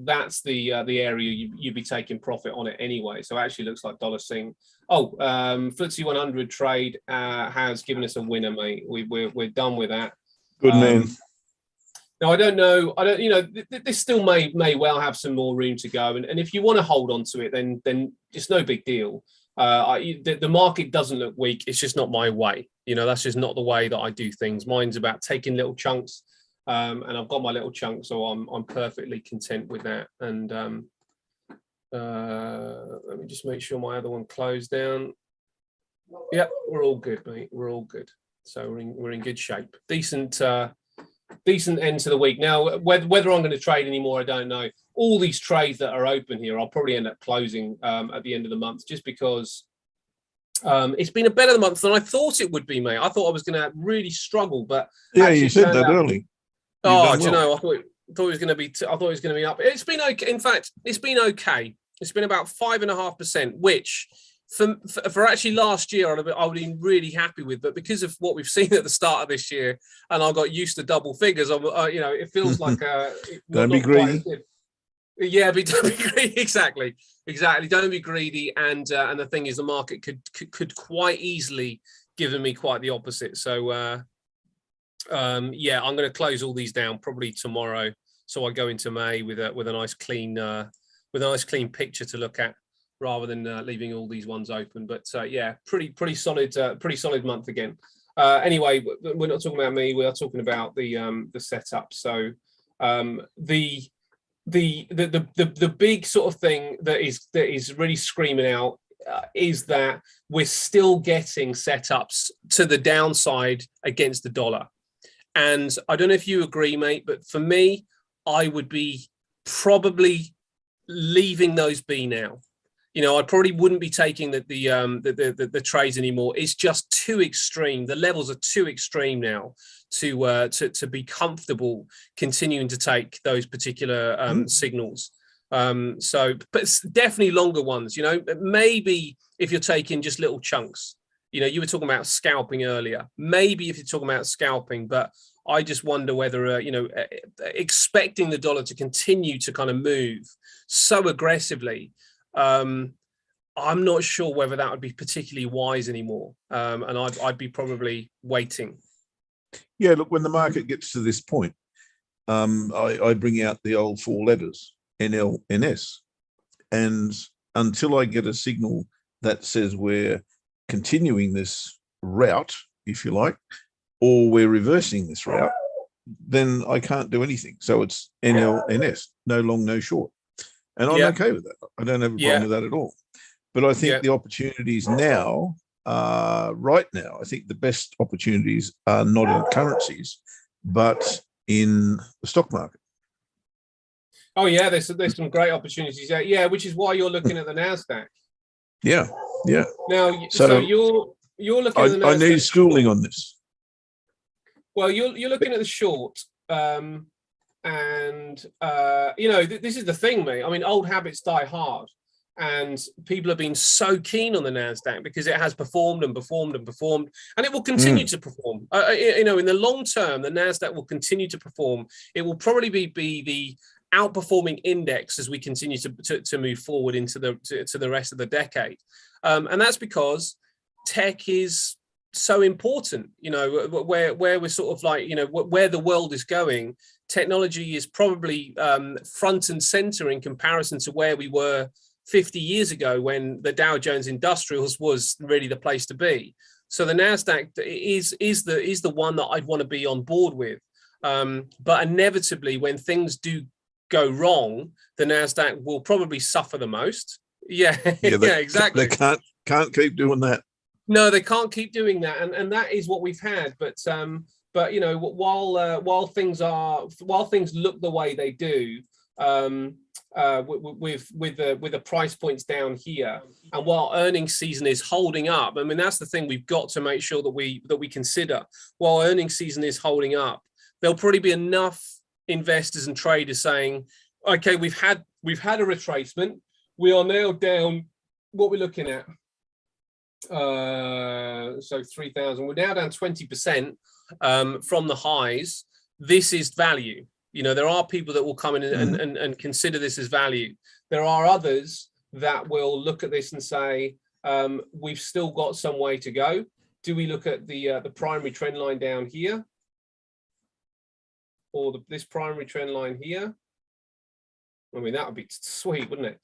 that's the area you'd be taking profit on it anyway. So it actually looks like dollar Sing. Oh, FTSE 100 trade has given us a winner, mate. We're done with that. Good man. Now I don't know. You know, this still may well have some more room to go. And if you want to hold on to it, then it's no big deal. The market doesn't look weak. It's just not my way. You know, that's just not the way that I do things. Mine's about taking little chunks. And I've got my little chunk, so I'm perfectly content with that. And let me just make sure my other one closed down. Yep, we're all good, mate. We're all good. So we're in good shape. Decent end to the week. Now, whether I'm going to trade anymore, I don't know. All these trades that are open here, I'll probably end up closing at the end of the month, just because it's been a better month than I thought it would be, mate. I thought I was going to really struggle, but yeah, you said that early. Oh, do you know? I thought it was going to be. I thought it was going to be up. It's been okay. In fact, it's been okay. It's been about 5.5%, which for actually last year I would have been really happy with. But because of what we've seen at the start of this year, and I got used to double figures, I'm you know, it feels like don't be greedy. Yeah, don't be greedy. Exactly. Don't be greedy. And the thing is, the market could quite easily given me quite the opposite. So. Yeah, I'm going to close all these down probably tomorrow, so I go into May with a nice clean picture to look at, rather than leaving all these ones open. But yeah, pretty solid month again. Anyway, we're not talking about me. We are talking about the setup. So the big sort of thing that is really screaming out is that we're still getting setups to the downside against the dollar. And I don't know if you agree, mate, but for me, I would be probably leaving those be now. You know, I probably wouldn't be taking the trades anymore. It's just too extreme. The levels are too extreme now to be comfortable continuing to take those particular signals. So, but it's definitely longer ones. You know, maybe if you're taking just little chunks. You know, you were talking about scalping earlier. Maybe if you're talking about scalping, but I just wonder whether, you know, expecting the dollar to continue to kind of move so aggressively, I'm not sure whether that would be particularly wise anymore. And I'd be probably waiting. Yeah, look, when the market gets to this point, I bring out the old 4 letters. NLNS. And until I get a signal that says we're continuing this route, if you like, or we're reversing this route, then I can't do anything. So it's NLNS, no long, no short. And I'm okay with that. I don't have a problem with that at all. But I think the opportunities now, right now, I think the best opportunities are not in currencies, but in the stock market. Oh yeah, there's some great opportunities there. Yeah, which is why you're looking at the Nasdaq. Yeah. Now, so you're looking at the Nasdaq. I need schooling on this. Well, you're looking at the short, and you know, this is the thing, mate. I mean, old habits die hard, and people have been so keen on the Nasdaq because it has performed and performed and performed, and it will continue to perform. You know, in the long term, the Nasdaq will continue to perform. It will probably be the outperforming index as we continue to move forward into the rest of the decade, and that's because tech is so important. You know, where we're sort of like, you know, where the world is going, technology is probably front and center in comparison to where we were 50 years ago when the Dow Jones Industrials was really the place to be. So the Nasdaq is the one that I'd want to be on board with, but inevitably when things do go wrong, the Nasdaq will probably suffer the most. Yeah, exactly. They can't keep doing that. No, they can't keep doing that, and that is what we've had. But you know, while things look the way they do, with the price points down here, and while earnings season is holding up, I mean that's the thing we've got to make sure that we consider. While earnings season is holding up, there'll probably be enough investors and traders saying, okay, we've had a retracement, we are now down, what we're looking at, so 3,000, we're now down 20% from the highs. This is value. You know, there are people that will come in and consider this as value. There are others that will look at this and say, we've still got some way to go. Do we look at the primary trend line down here, or this primary trend line here? I mean, that would be sweet, wouldn't it?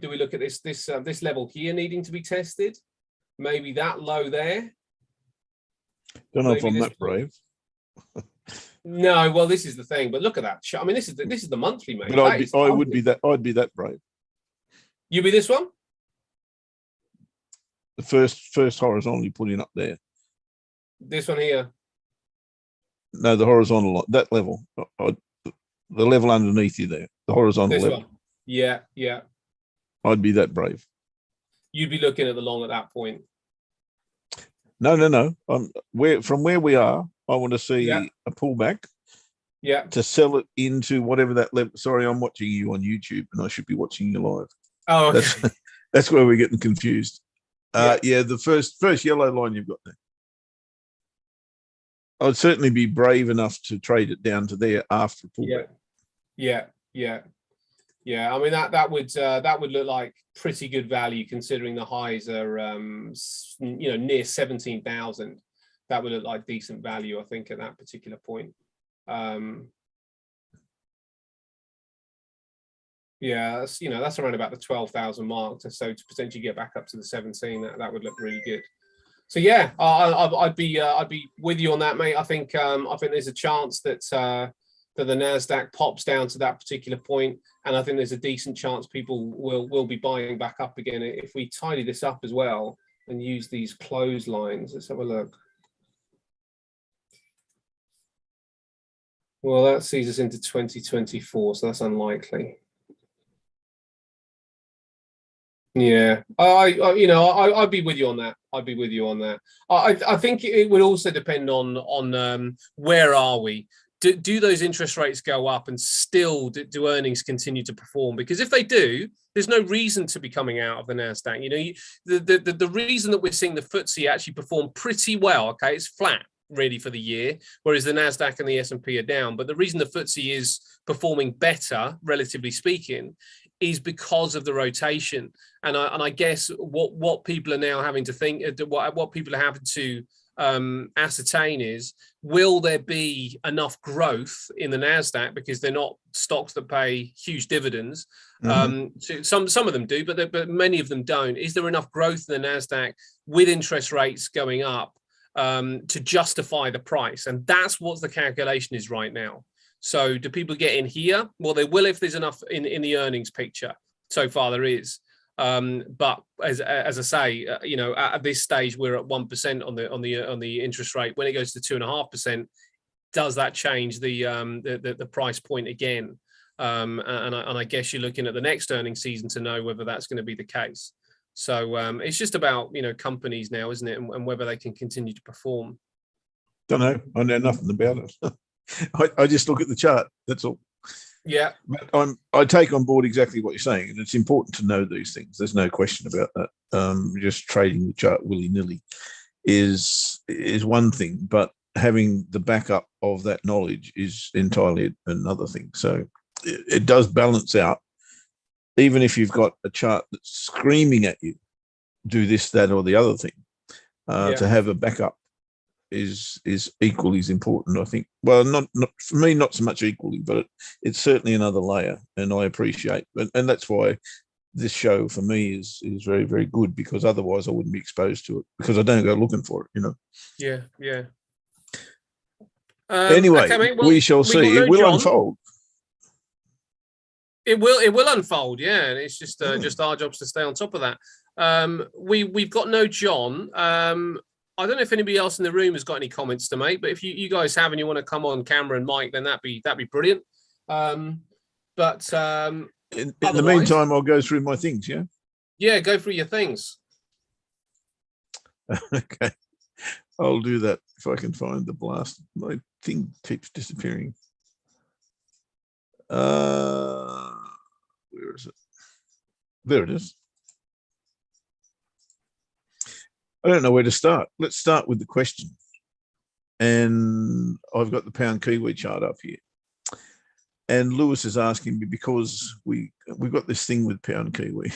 Do we look at this level here needing to be tested? Maybe that low there. Don't know if I'm that brave. No, well, this is the thing. But look at that. I mean, this is the monthly, mate. But I'd be that brave. You be this one? The first horizontal you put in up there. This one here. No, the horizontal, that level, the level underneath you there, the horizontal level. One. Yeah. I'd be that brave. You'd be looking at the long at that point. No. From where we are, I want to see a pullback. Yeah. To sell it into whatever that level. Sorry, I'm watching you on YouTube, and I should be watching you live. Oh, okay. That's where we're getting confused. The first yellow line you've got there. I'd certainly be brave enough to trade it down to there after pullback. Yeah. I mean that would look like pretty good value considering the highs are near 17,000. That would look like decent value, I think, at that particular point. That's around about the 12,000 mark. So to potentially get back up to the 17, that would look really good. So yeah, I'd be with you on that, mate. I think there's a chance that the Nasdaq pops down to that particular point, and I think there's a decent chance people will be buying back up again if we tidy this up as well and use these clotheslines. Let's have a look. Well, that sees us into 2024, so that's unlikely. Yeah, I'd be with you on that. I'd be with you on that. I think it would also depend on where are we. Do those interest rates go up, and still do earnings continue to perform? Because if they do, there's no reason to be coming out of the Nasdaq. You know, the reason that we're seeing the FTSE actually perform pretty well. Okay, it's flat really for the year, whereas the Nasdaq and the S&P are down. But the reason the FTSE is performing better, relatively speaking, is because of the rotation. And I guess what people are now having to think, what people are having to ascertain is, will there be enough growth in the NASDAQ, because they're not stocks that pay huge dividends. Some of them do, but many of them don't. Is there enough growth in the NASDAQ with interest rates going up to justify the price? And that's what the calculation is right now. So do people get in here? Well, they will if there's enough in the earnings picture. So far there is. But as I say, at this stage we're at 1% on the interest rate. When it goes to 2.5%, does that change the price point again? And I guess you're looking at the next earnings season to know whether that's going to be the case. So it's just about companies now, isn't it, and whether they can continue to perform. Don't know. I know nothing about it. I just look at the chart. That's all. Yeah. But I take on board exactly what you're saying, and it's important to know these things. There's no question about that. Just trading the chart willy-nilly is one thing, but having the backup of that knowledge is entirely another thing. So it does balance out. Even if you've got a chart that's screaming at you, do this, that, or the other thing, to have a backup is equally as important, I think. Well, not for me, not so much equally, but it's certainly another layer, and I appreciate, and that's why this show for me is very, very good, because otherwise I wouldn't be exposed to it, because I don't go looking for it, Yeah. Anyway, okay, mate, well, we shall see. It will unfold. It will unfold, yeah. And it's just our jobs to stay on top of that. We've got no John. I don't know if anybody else in the room has got any comments to make, but if you guys have and you want to come on camera and mic, then that'd be brilliant. In the meantime, I'll go through my things. Yeah, go through your things. Okay, I'll do that if I can find the blast. My thing keeps disappearing. Where is it? There it is. I don't know where to start. Let's start with the question. And I've got the pound Kiwi chart up here. And Lewis is asking me, because we've got this thing with pound Kiwi,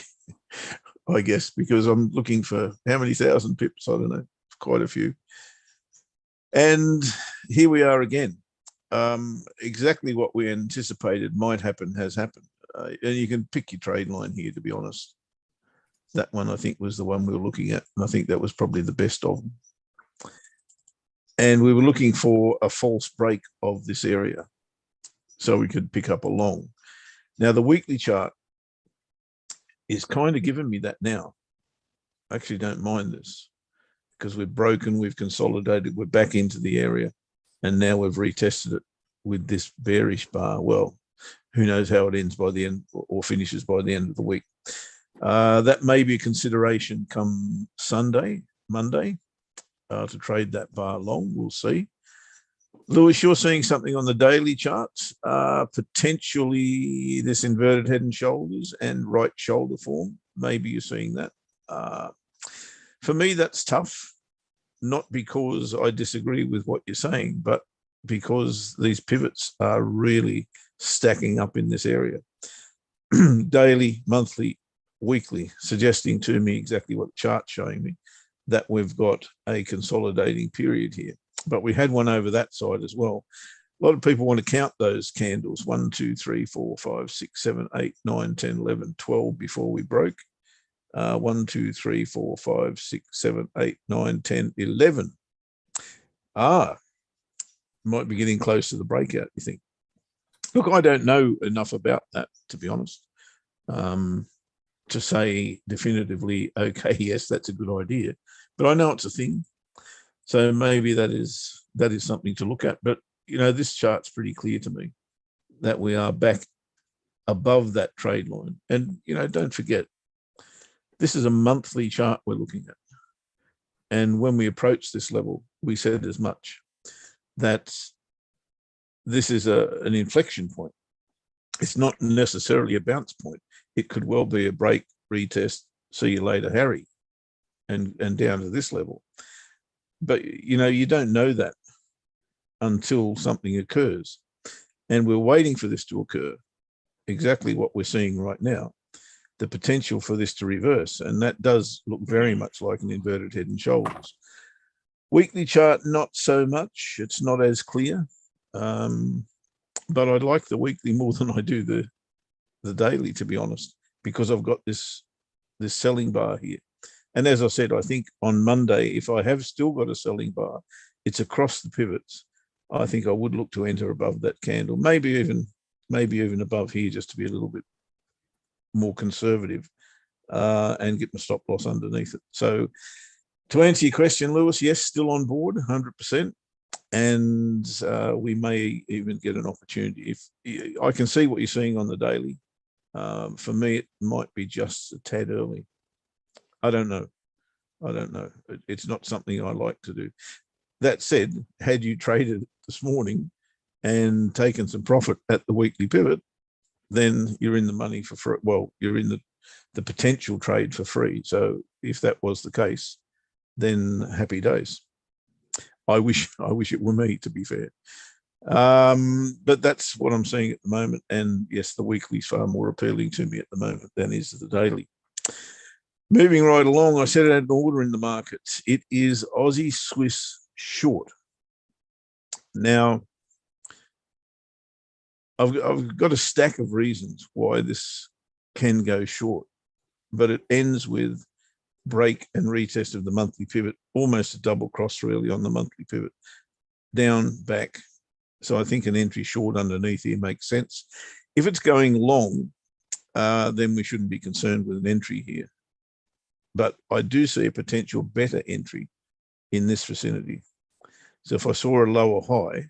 I guess, because I'm looking for how many thousand pips? I don't know, quite a few. And here we are again. Exactly what we anticipated might happen has happened. And you can pick your trade line here, to be honest. That one, I think, was the one we were looking at. And I think that was probably the best of them. And we were looking for a false break of this area so we could pick up a long. Now, the weekly chart is kind of giving me that now. I actually don't mind this, because we've broken, we've consolidated, we're back into the area. And now we've retested it with this bearish bar. Well, who knows how it ends by the end or finishes by the end of the week. That may be a consideration come Monday, to trade that bar long. We'll see. Lewis, you're seeing something on the daily charts, potentially this inverted head and shoulders and right shoulder form. Maybe you're seeing that. For me, that's tough, not because I disagree with what you're saying, but because these pivots are really stacking up in this area. Daily, monthly, weekly, suggesting to me exactly what the chart's showing me, that we've got a consolidating period here. But we had one over that side as well. A lot of people want to count those candles, 1, 2, 3, 4, 5, 6, 7, 8, 9, 10, 11, 12 before we broke. 1, 2, 3, 4, 5, 6, 7, 8, 9, 10, 11. Might be getting close to the breakout, you think? Look, I don't know enough about that, to be honest, to say definitively, okay, yes, that's a good idea. But I know it's a thing. So maybe that is something to look at. But, this chart's pretty clear to me that we are back above that trade line. And, don't forget, this is a monthly chart we're looking at. And when we approach this level, we said as much, that this is an inflection point. It's not necessarily a bounce point. It could well be a break, retest, see you later, Harry, and down to this level. But, you don't know that until something occurs. And we're waiting for this to occur, exactly what we're seeing right now, the potential for this to reverse. And that does look very much like an inverted head and shoulders. Weekly chart, not so much. It's not as clear. But I like the weekly more than I do the daily, to be honest, because I've got this selling bar here. And as I said, I think on Monday, if I have still got a selling bar, it's across the pivots. I think I would look to enter above that candle, maybe even above here, just to be a little bit more conservative, and get my stop loss underneath it. So to answer your question, Lewis, yes, still on board, 100%. And we may even get an opportunity. If I can see what you're seeing on the daily, for me, it might be just a tad early. I don't know. It's not something I like to do. That said, had you traded this morning and taken some profit at the weekly pivot, then you're in the money for free. Well, you're in the potential trade for free. So if that was the case, then happy days. I wish it were me, to be fair. But that's what I'm seeing at the moment. And yes, the weekly is far more appealing to me at the moment than is the daily. Moving right along, I said I had an order in the markets. It is Aussie Swiss short. Now, I've got a stack of reasons why this can go short, but it ends with break and retest of the monthly pivot, almost a double cross really on the monthly pivot, down, back. So I think an entry short underneath here makes sense. If it's going long, then we shouldn't be concerned with an entry here. But I do see a potential better entry in this vicinity. So if I saw a lower high,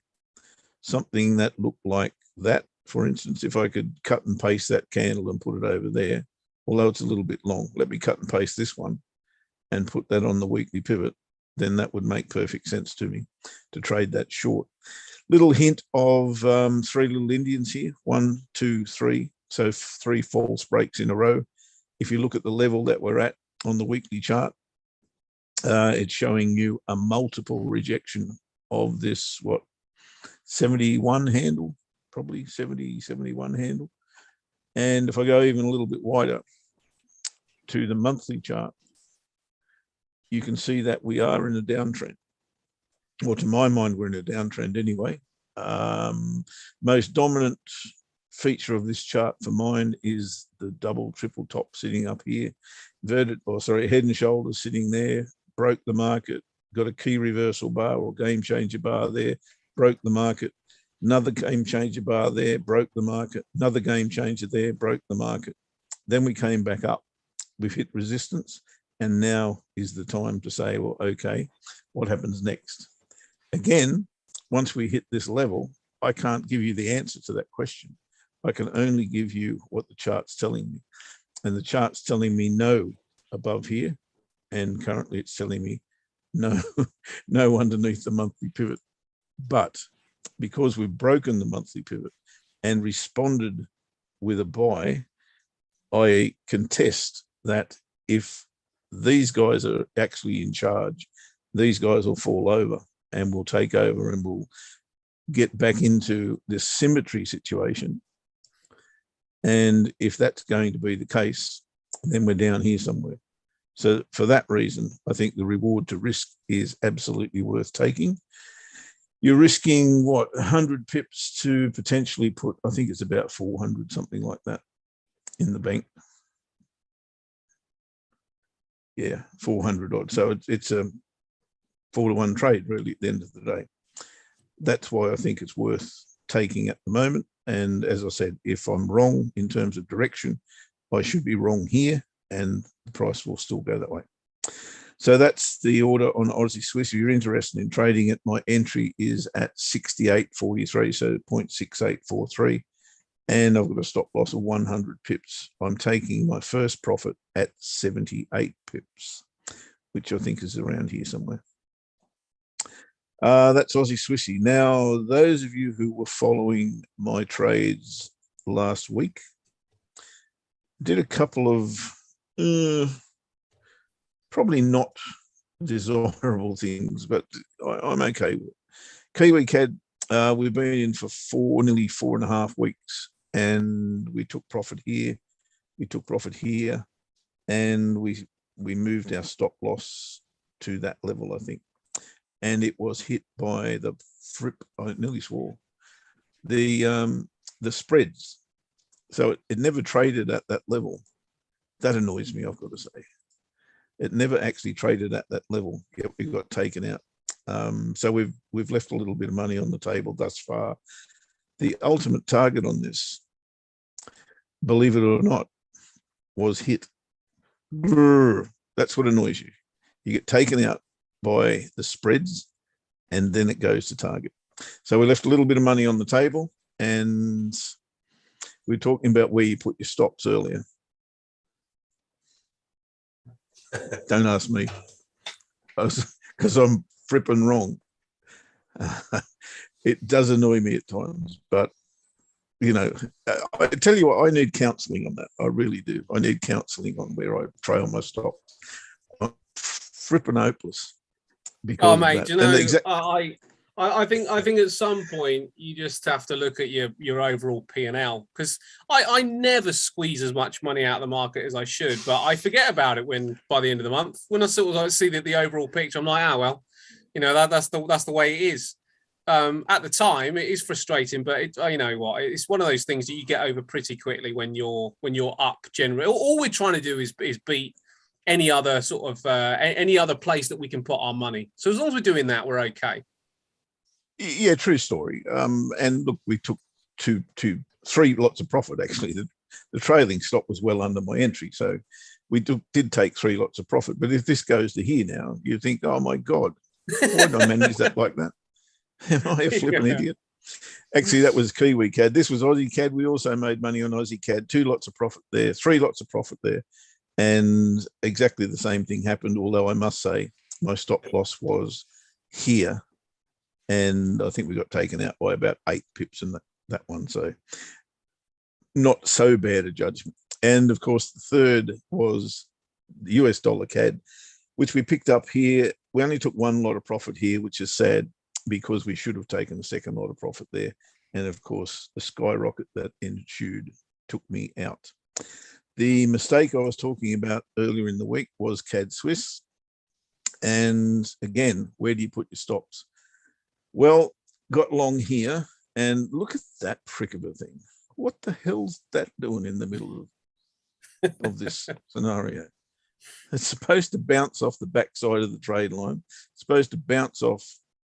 something that looked like that, for instance, if I could cut and paste that candle and put it over there, although it's a little bit long, let me cut and paste this one and put that on the weekly pivot, then that would make perfect sense to me to trade that short. Little hint of three little Indians here, 1, 2, 3. So 3 false breaks in a row. If you look at the level that we're at on the weekly chart, it's showing you a multiple rejection of this, 71 handle, probably 70, 71 handle. And if I go even a little bit wider to the monthly chart, you can see that we are in a downtrend. Well, to my mind, we're in a downtrend anyway. Most dominant feature of this chart for mine is the double, triple top sitting up here. Head and shoulders sitting there, broke the market, got a key reversal bar or game changer bar there, broke the market, another game changer bar there, broke the market, another game changer there, broke the market. Then we came back up. We've hit resistance, and now is the time to say, well, okay, what happens next? Again, once we hit this level, I can't give you the answer to that question. I can only give you what the chart's telling me. And the chart's telling me no above here, and currently it's telling me no, no underneath the monthly pivot. But because we've broken the monthly pivot and responded with a buy, I contest that if these guys are actually in charge, these guys will fall over and will take over and will get back into this symmetry situation. And if that's going to be the case, then we're down here somewhere. So for that reason, I think the reward to risk is absolutely worth taking. You're risking, 100 pips to potentially put, I think it's about 400, something like that, in the bank. Yeah, 400 odd. So it's a 4-to-1 trade, really, at the end of the day. That's why I think it's worth taking at the moment. And as I said, if I'm wrong in terms of direction, I should be wrong here, and the price will still go that way. So that's the order on Aussie Swiss. If you're interested in trading it, my entry is at 68.43, so 0.6843. And I've got a stop loss of 100 pips. I'm taking my first profit at 78 pips, which I think is around here somewhere. That's Aussie Swissy. Now, those of you who were following my trades last week, did a couple of probably not desirable things, but I'm okay with it. Kiwi Cad, we've been in for nearly 4.5 weeks, and we took profit here, we took profit here, and we moved our stop loss to that level, I think. and it was hit by the frip. I nearly swore the spreads. So it never traded at that level. That annoys me, I've got to say. It never actually traded at that level. Yet we got taken out. So we've left a little bit of money on the table thus far. The ultimate target on this, believe it or not, was hit. That's what annoys you. You get taken out by the spreads, and then it goes to target. So we left a little bit of money on the table, and we were talking about where you put your stops earlier. Don't ask me, because I'm fripping wrong. It does annoy me at times, but you know, I tell you what, I need counselling on that. I really do. I need counselling on where I trail my stops. I'm fripping hopeless. Oh, mate, do you know, I think at some point you just have to look at your overall P&L, because I never squeeze as much money out of the market as I should, but I forget about it by the end of the month. When I sort of see the overall picture, I'm like, oh well, you know, that's the way it is. At the time, it is frustrating, but you know what? It's one of those things that you get over pretty quickly when you're up. Generally, all we're trying to do is beat any other sort of any other place that we can put our money. So as long as we're doing that, we're okay. Yeah, true story. And look, we took three lots of profit. Actually, the trailing stop was well under my entry, so we did take 3 lots of profit. But if this goes to here now, you think, oh my God, why did I manage that like that? Am I a flipping idiot? Actually, that was Kiwi CAD. This was Aussie CAD. We also made money on Aussie CAD. 2 lots of profit there, 3 lots of profit there. And exactly the same thing happened, although I must say my stop loss was here. And I think we got taken out by about 8 pips in that one. So not so bad a judgment. And of course, the third was the US Dollar Cad, which we picked up here. We only took 1 lot of profit here, which is sad, because we should have taken the second lot of profit there. And of course, the skyrocket that ensued took me out. The mistake I was talking about earlier in the week was CAD Swiss. And again, where do you put your stops? Well, got long here, and look at that prick of a thing. What the hell's that doing in the middle of this scenario? It's supposed to bounce off the backside of the trade line. It's supposed to bounce off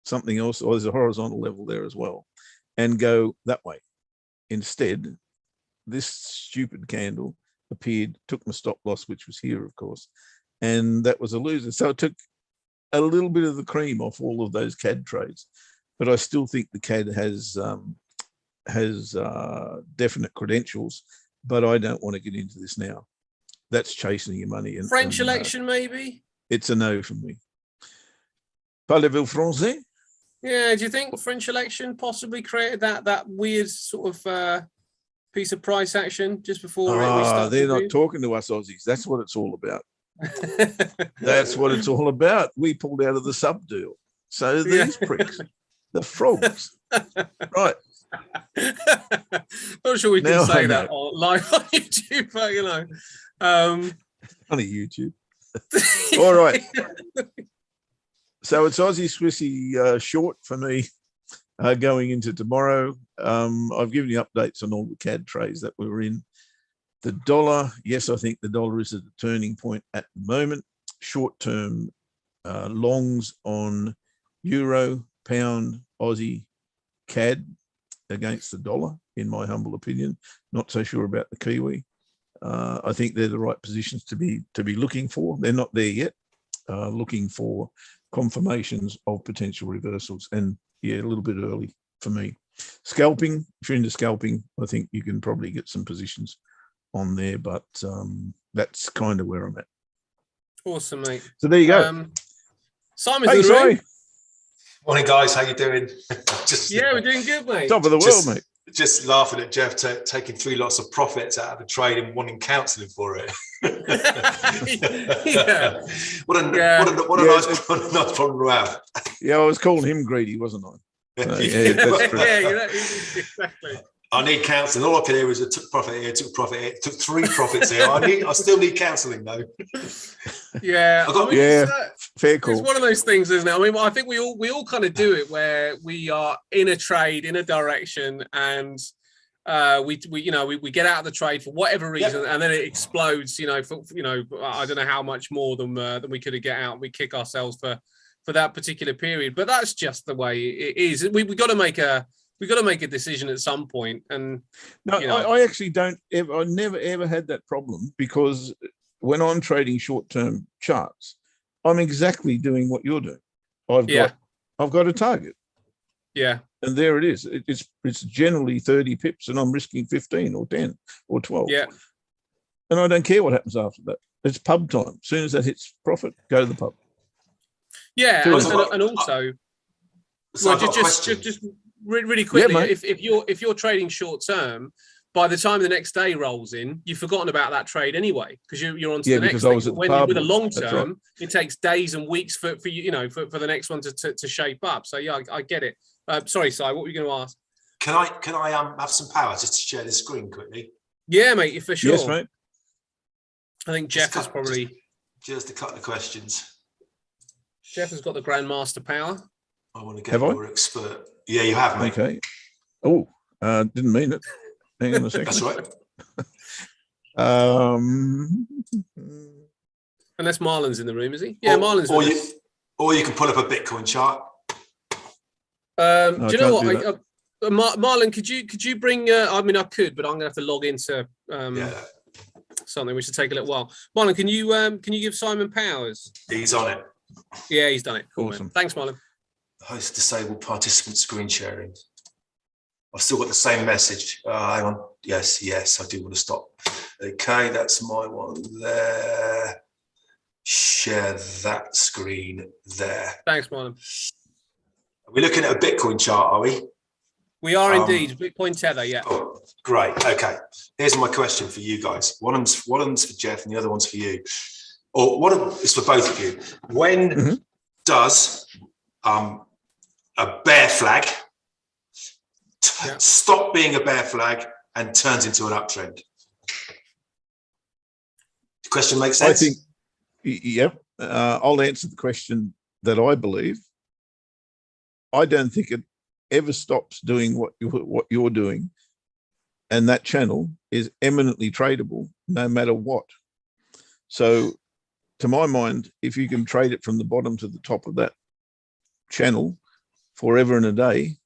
something else, or there's a horizontal level there as well, and go that way. Instead, this stupid candle appeared, took my stop loss, which was here, of course, and that was a loser. So it took a little bit of the cream off all of those CAD trades, but I still think the CAD has definite credentials, but I don't want to get into this now. That's chasing your money. And French election, maybe? It's a no from me. Parlez-vous français? Yeah, do you think French election possibly created that weird sort of piece of price action just before we started? They're not talking to us Aussies. That's what it's all about. That's what it's all about. We pulled out of the sub deal. So these pricks, the frogs. Right. Not sure we can say that live on YouTube, but you know. Funny YouTube. All right. So it's Aussie Swissy short for me going into tomorrow. I've given you updates on all the CAD trades that we were in. The dollar, yes, I think the dollar is at a turning point at the moment. Short-term longs on euro, pound, Aussie, CAD against the dollar, in my humble opinion. Not so sure about the Kiwi. I think they're the right positions to be looking for. They're not there yet. Looking for confirmations of potential reversals, and yeah, a little bit early for me. Scalping, if you're into scalping, I think you can probably get some positions on there, but that's kind of where I'm at. Awesome, mate. So there you go. Simon's in the room. Morning, guys. How you doing? We're doing good, mate. Top of the world, mate. Just laughing at Jeff taking 3 lots of profits out of a trade and wanting counselling for it. What a nice problem to have. Yeah, I was calling him greedy, wasn't I? That's true. Exactly. I need counselling. All I can hear is took profit here, took profit here, took 3 profits here. I still need counselling though. Yeah, Fair call. It's one of those things, isn't it? I mean, I think we all kind of do it where we are in a trade in a direction, and we get out of the trade for whatever reason, and then it explodes. I don't know how much more than we could have get out. We kick ourselves for that particular period, but that's just the way it is. We got to make a decision at some point. And no, I actually don't ever. I never ever had that problem, because when I'm trading short-term charts, I'm exactly doing what you're doing. I've got a target. Yeah. And there it is. It's generally 30 pips, and I'm risking 15 or 10 or 12. Yeah. And I don't care what happens after that. It's pub time. As soon as that hits profit, go to the pub. Yeah, and also, just really quickly, if you're trading short term, by the time the next day rolls in, you've forgotten about that trade anyway, because you're on to the next thing. With a long term, it takes days and weeks for the next one to shape up. So yeah, I get it. Sorry, Si, what were you going to ask? Can I have some power just to share the screen quickly? Yeah, mate, for sure. Yes, mate. I think Jeff has probably just a couple of questions. Jeff has got the grandmaster power. I want to get your expert. Yeah, you have, mate. Okay. Oh, didn't mean it. Hang on a second. That's right. Unless Marlon's in the room, is he? Yeah, Marlon's in the room. Or you can pull up a Bitcoin chart. Do you know what? Marlon, could you bring? I mean, I could, but I'm gonna have to log into something which should take a little while. Marlon, can you give Simon Powers? He's on it. Yeah, he's done it. Cool, awesome. Man. Thanks, Marlon. Host disable participant screen sharing. I've still got the same message. Hang on. Yes, I do want to stop. Okay, that's my one there. Share that screen there. Thanks, Marlon. Are we looking at a Bitcoin chart, are we? We are indeed. Bitcoin Tether, yeah. Oh, great. Okay. Here's my question for you guys. One of them's for Jeff and the other one's for you. Or one of it's for both of you. When does a bear flag stop being a bear flag and turns into an uptrend? The question makes sense? I think, I'll answer the question that I believe. I don't think it ever stops doing what you're doing, and that channel is eminently tradable no matter what. So to my mind, if you can trade it from the bottom to the top of that channel forever and a day,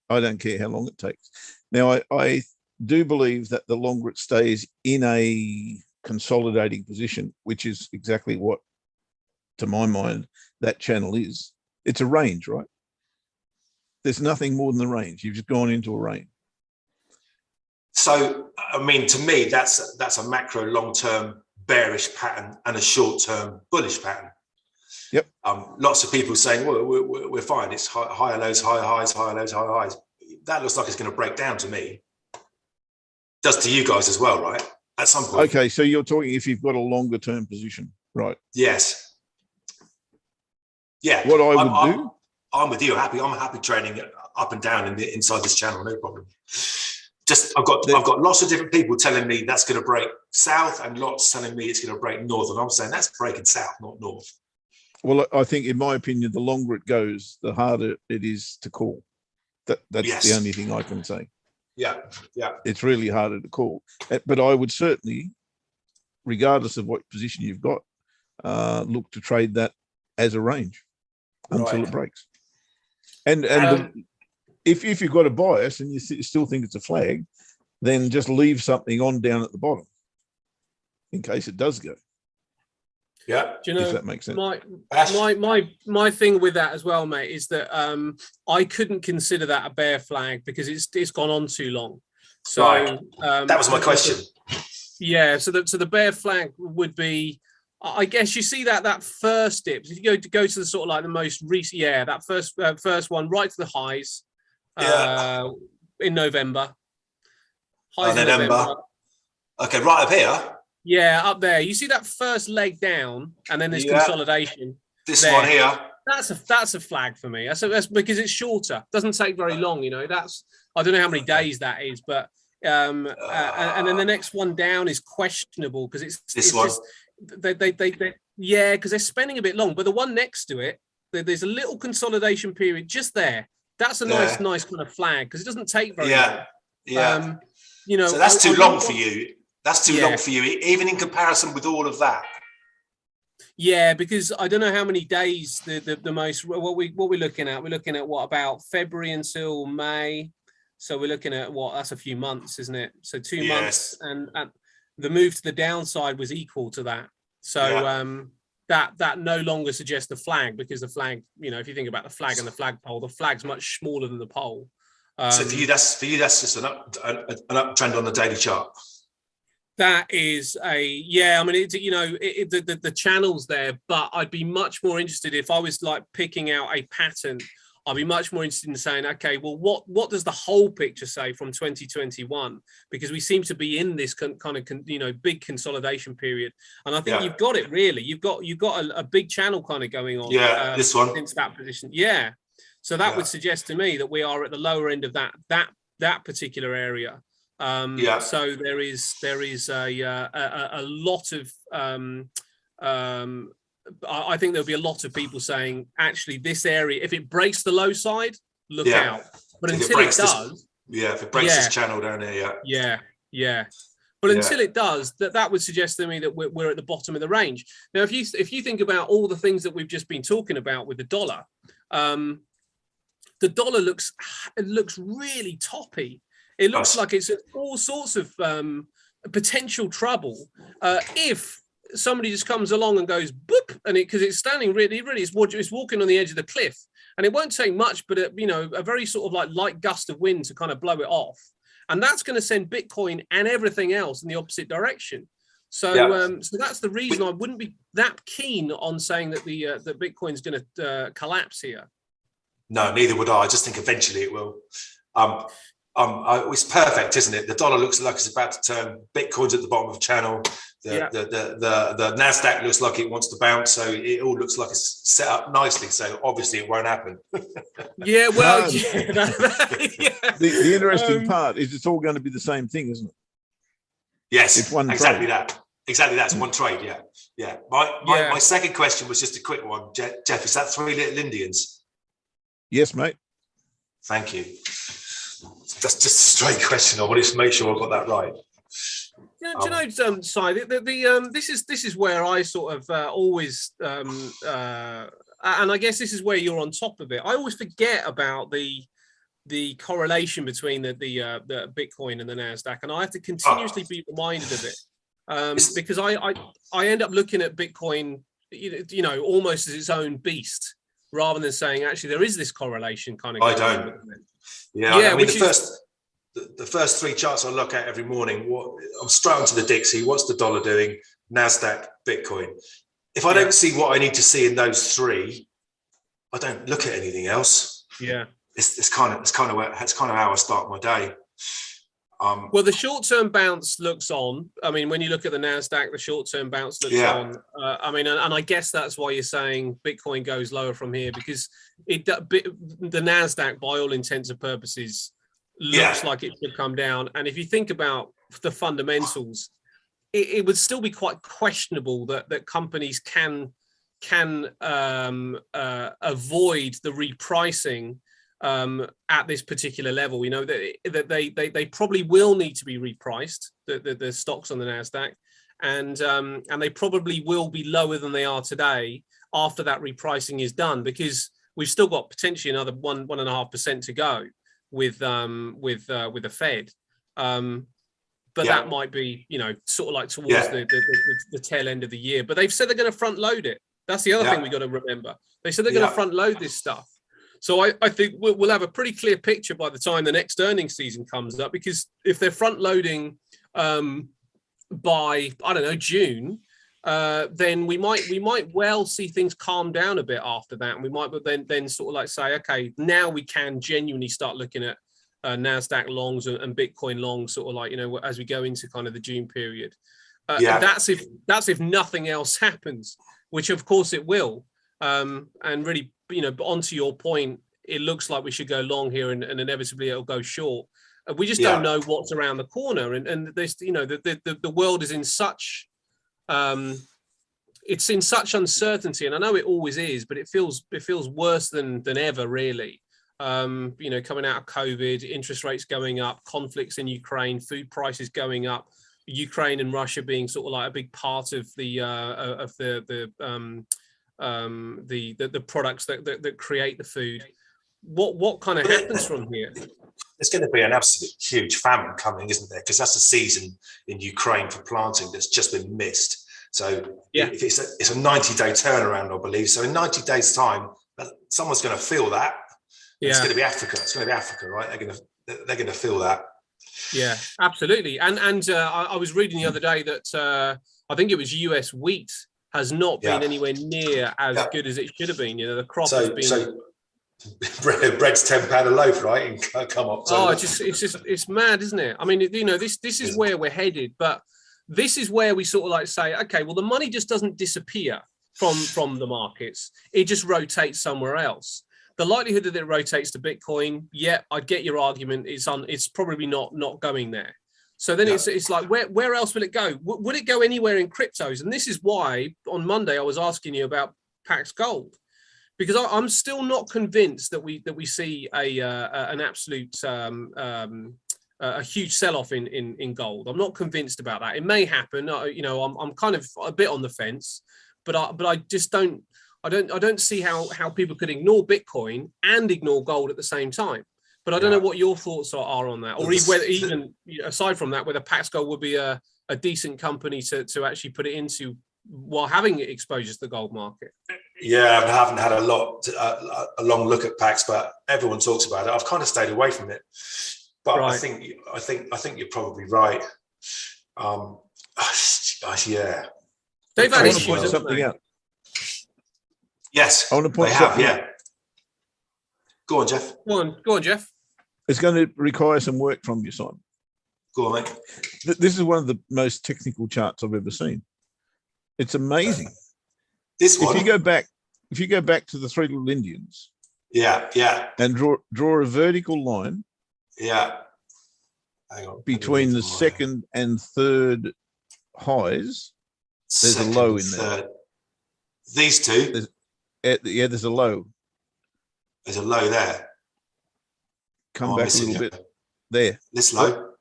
I don't care how long it takes. Now, I do believe that the longer it stays in a consolidating position, which is exactly what, to my mind, that channel is. It's a range, right? There's nothing more than the range. You've just gone into a range. So, I mean, to me, that's a macro long-term bearish pattern and a short-term bullish pattern. Yep. Lots of people saying, well, we're fine. It's higher lows, higher highs, higher lows, higher highs. That looks like it's going to break down to me. Does to you guys as well, right? At some point. Okay, so you're talking if you've got a longer term position, right? Yes. Yeah. What I would do. I'm with you. I'm happy trading up and down inside this channel, no problem. Just I've got lots of different people telling me that's going to break south, and lots telling me it's going to break north, and I'm saying that's breaking south, not north. Well, I think, in my opinion, the longer it goes, the harder it is to call. That's the only thing I can say. Yeah. It's really harder to call. But I would certainly, regardless of what position you've got, look to trade that as a range until it breaks. And if you've got a bias and you still think it's a flag, then just leave something on down at the bottom in case it does go. Yeah, do you know, if that makes sense. My thing with that as well, mate, is that I couldn't consider that a bear flag because it's gone on too long. So that was my question. Yeah, so the bear flag would be, I guess you see that first dip. If you go to the sort of like the most recent, that first one right to the highs, in November. Highs in November. Okay, right up here. Yeah, up there. You see that first leg down, and then there's consolidation. This one here. That's a flag for me. That's because it's shorter. Doesn't take very long. You know, I don't know how many days that is, but and then the next one down is questionable because it's this one. Just, Yeah, because they're spending a bit long. But the one next to it, there's a little consolidation period just there. That's a nice kind of flag because it doesn't take very long. Yeah. You know, so that's too long for you. That's too long for you, even in comparison with all of that. Yeah, because I don't know how many days the most what we're looking at. We're looking at what, about February until May. So we're looking at that's a few months, isn't it? So 2 months, and the move to the downside was equal to that. So that no longer suggests the flag, because the flag, you know, if you think about the flag and the flagpole, the flag's much smaller than the pole. So for you, that's just an uptrend on the daily chart. That is I mean, the channel's there, but I'd be much more interested if I was like picking out a pattern. I'd be much more interested in saying, okay, well, what does the whole picture say from 2021? Because we seem to be in this kind of big consolidation period, and I think you've got it really. You've got a big channel kind of going on. Yeah, this one since that position. Yeah, so that would suggest to me that we are at the lower end of that particular area. So there is a lot of I think there'll be a lot of people saying, actually, this area, if it breaks the low side, look out. But if until it does, if it breaks this channel down here, But until it does, that would suggest to me that we're at the bottom of the range. Now, if you think about all the things that we've just been talking about with the dollar looks really toppy. It looks like it's in all sorts of potential trouble if somebody just comes along and goes boop, and because it's standing really it's walking on the edge of the cliff, and it won't take much, but a very sort of like light gust of wind to kind of blow it off, and that's going to send Bitcoin and everything else in the opposite direction. So so that's the reason I wouldn't be that keen on saying that that Bitcoin's going to collapse here. No, neither would I. I just think eventually it will. It's perfect, isn't it? The dollar looks like it's about to turn. Bitcoin's at the bottom of the channel. The Nasdaq looks like it wants to bounce. So it all looks like it's set up nicely. So obviously it won't happen. The interesting part is it's all going to be the same thing, isn't it? Yes, it's one exactly trade. that. Exactly, that's one trade. Yeah. My second question was just a quick one, Jeff. Is that 3 little Indians? Yes, mate. Thank you. That's just a straight question. I wanted to make sure I got that right. Do you know, Si, this is where I sort of always, and I guess this is where you're on top of it. I always forget about the correlation between the Bitcoin and the Nasdaq, and I have to continuously be reminded of it because I end up looking at Bitcoin, almost as its own beast, rather than saying actually there is this correlation kind of. I don't. I mean, the first 3 charts I look at every morning, I'm straight onto the Dixie. What's the dollar doing? Nasdaq, Bitcoin. If I don't see what I need to see in those 3, I don't look at anything else. Yeah, it's kind of how I start my day. Well, the short-term bounce looks on. I mean, when you look at the Nasdaq, the short-term bounce looks on. I mean, and I guess that's why you're saying Bitcoin goes lower from here, because the Nasdaq, by all intents and purposes, looks like it should come down. And if you think about the fundamentals, it would still be quite questionable that companies can avoid the repricing at this particular level. We know that they probably will need to be repriced, the stocks on the Nasdaq, and they probably will be lower than they are today after that repricing is done, because we've still got potentially another 1.5% to go with the Fed. But that might be, sort of like towards the tail end of the year. But they've said they're going to front load it. That's the other thing we got to remember. They said they're going to front load this stuff. So I think we'll have a pretty clear picture by the time the next earnings season comes up, because if they're front loading by, I don't know, June, then we might well see things calm down a bit after that, and we might then sort of like say, okay, now we can genuinely start looking at Nasdaq longs and Bitcoin longs, sort of like, as we go into kind of the June period. That's if nothing else happens, which of course it will. And really, onto your point, it looks like we should go long here, and inevitably it'll go short. We just don't know what's around the corner, and this, the world is in such it's in such uncertainty, and I know it always is, but it feels worse than ever, really. Coming out of COVID, interest rates going up, conflicts in Ukraine, food prices going up, Ukraine and Russia being sort of like a big part of the products that create the food. What kind of happens from here? There's going to be an absolute huge famine coming, isn't there? Because that's the season in Ukraine for planting that's just been missed. So if it's a 90-day turnaround, I believe. So in 90 days' time, someone's going to feel that. Yeah. It's going to be Africa. It's going to be Africa, right? They're going to feel that. Yeah, absolutely. And I was reading the other day that I think it was US wheat has not been anywhere near as good as it should have been. The crop has been. So bread's £10 a loaf, right? And come up. Oh, it's mad, isn't it? I mean, this is where we're headed, but this is where we sort of like say, okay, well, the money just doesn't disappear from the markets; it just rotates somewhere else. The likelihood that it rotates to Bitcoin, I'd get your argument. It's probably not going there. So then it's like, where else will it go? Would it go anywhere in cryptos? And this is why on Monday I was asking you about Pax Gold, because I'm still not convinced that we see an absolute a huge sell-off in gold. I'm not convinced about that. It may happen. I'm kind of a bit on the fence, but I just don't. I don't see how people could ignore Bitcoin and ignore gold at the same time. But I don't know what your thoughts are on that, or even aside from that, whether Pax Gold would be a decent company to actually put it into while having exposure to the gold market. Yeah, I haven't had a long look at Pax, but everyone talks about it. I've kind of stayed away from it. But I think you're probably right. Yeah. They've had issues, something out. Yes, I want to point something out. Go on, Jeff. Go on, Jeff. It's going to require some work from you, Simon. Go on, mate. This is one of the most technical charts I've ever seen. It's amazing. This one. If you go back to the Three Little Indians. Yeah. And draw a vertical line. Yeah. Hang on. Between the second and third highs. There's a low in there. These two. There's a low. There's a low there. Come back a little bit. There. This low.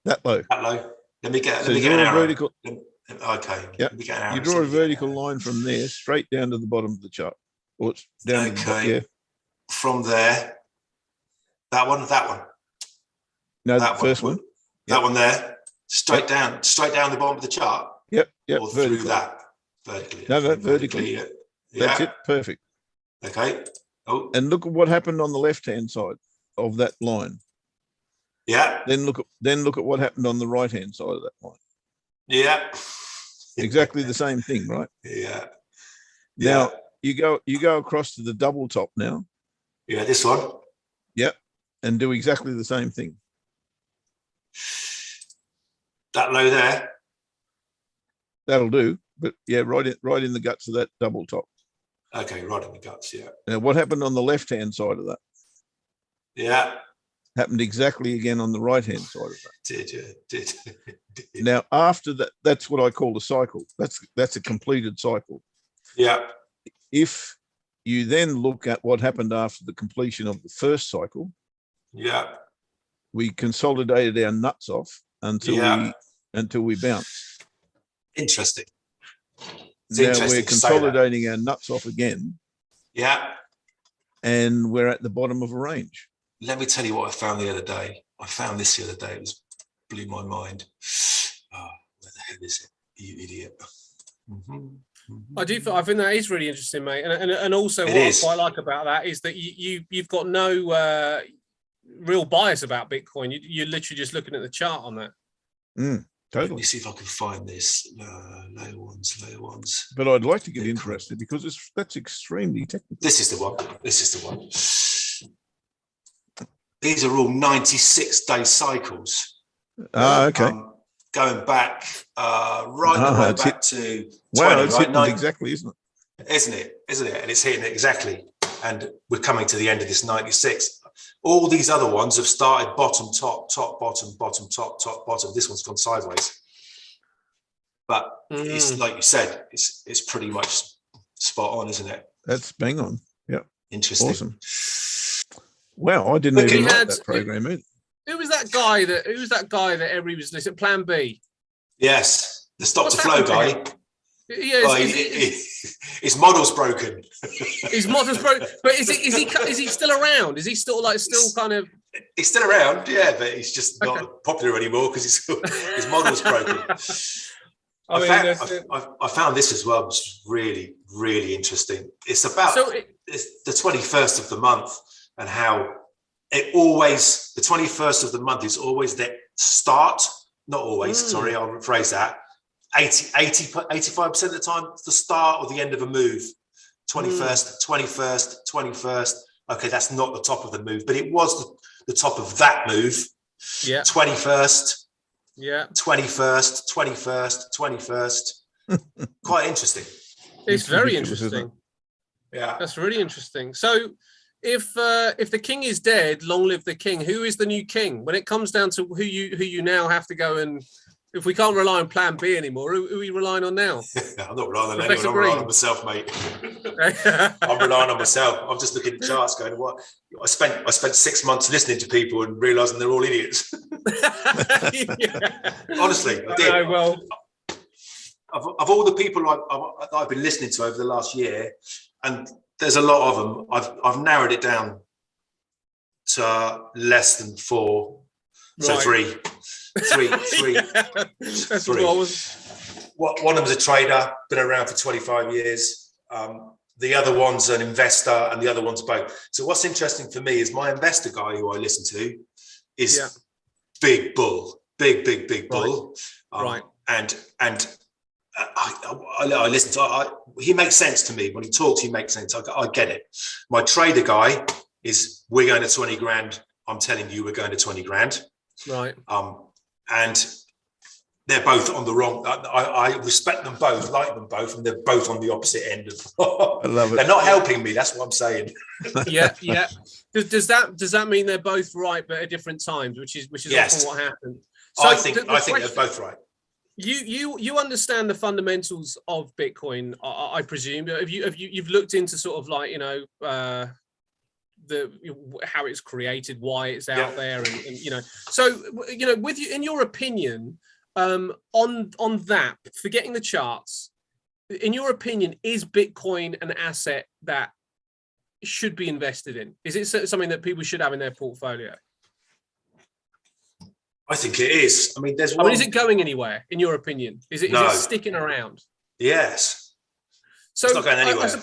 That low. That low. Let me get an arrow. Vertical. Okay. Yep. You draw a vertical line from there straight down to the bottom of the chart. Or it's down to the bottom, yeah. From there. That one. No, that first one. That one there. Straight down the bottom of the chart. Yep. Or through that. Vertically. No, vertically. That's it. Perfect. Okay. Oh. And look at what happened on the left-hand side of that line. Yeah. Then look at what happened on the right-hand side of that line. Yeah. Exactly the same thing, right? Yeah. Now you go across to the double top now. Yeah, this one. Yep. And do exactly the same thing. That low there. That'll do. But yeah, right in the guts of that double top. Okay, right in the guts, yeah. Now what happened on the left-hand side of that? Yeah. Happened exactly again on the right-hand side of that. Did. Now after that, that's what I call a cycle. That's a completed cycle. Yeah. If you then look at what happened after the completion of the first cycle, we consolidated our nuts off until we bounced. Interesting. Now we're consolidating our nuts off again. Yeah. And we're at the bottom of a range. Let me tell you what I found the other day. I found this the other day. It blew my mind. Oh, where the hell is it? You idiot. I think that is really interesting, mate. And also what I quite like about that is that you've got no real bias about Bitcoin. You're literally just looking at the chart on that. Totally. Let me see if I can find this. Layer ones. But I'd like to get interested because that's extremely technical. This is the one. These are all 96-day cycles. Okay. Going back right back to 20, wow, it's hitting it exactly, isn't it? Isn't it? And it's hitting it exactly. And we're coming to the end of this 96. All these other ones have started bottom, top, bottom, top, top, bottom. This one's gone sideways. But it's like you said, it's pretty much spot on, isn't it? That's bang on. Yeah. Interesting. Awesome. Wow, I didn't But even he like had- that program. Who was that guy that everybody was listening? Plan B. Yes, the stop What's to flow happened to guy. Yeah, Oh, his model's broken. his model's broken. But is he still around? Is he still kind of? He's still around, yeah, but he's just not popular anymore because his model's broken. I found this as well, which is really, really interesting. It's about it's the 21st of the month and how the 21st of the month is always the start, not always, sorry, I'll rephrase that. 85% of the time, it's the start or the end of a move. 21st. Okay, that's not the top of the move, but it was the top of that move. Yeah. 21st. Yeah. 21st. Quite interesting. It's very interesting. Yeah. That's really interesting. So if the king is dead, long live the king. Who is the new king? When it comes down to who you now have to go and, if we can't rely on plan B anymore, who are we relying on now? I'm not relying on Professor anyone. I'm relying on myself, mate. I'm relying on myself. I'm just looking at charts going, what? I spent 6 months listening to people and realizing they're all idiots. Honestly, I did. Well, of all the people I've been listening to over the last year, and there's a lot of them, I've narrowed it down to less than 4. So right. three. That's three. What One of them's a trader, been around for 25 years. The other one's an investor, and the other one's both. So what's interesting for me is my investor guy, who I listen to, is big bull, big bull. Right. And I listen to. He makes sense to me when he talks. He makes sense. I get it. My trader guy is, we're going to 20 grand. I'm telling you, we're going to 20 grand. Right. And they're both on the wrong. I respect them both, like them both, and they're both on the opposite end of. I love it. They're not helping me. That's what I'm saying. Yeah. Does that mean they're both right but at different times, which is Yes. often what happens? So I think they're both right. You understand the fundamentals of Bitcoin, I presume. You've looked into sort of like, how it's created, why it's out there, and so with you, in your opinion, on that, forgetting the charts, in your opinion, is Bitcoin an asset that should be invested in? Is it something that people should have in their portfolio? I think it is. I mean, is it going anywhere, in your opinion? Is it sticking around? Yes. So it's not going anywhere.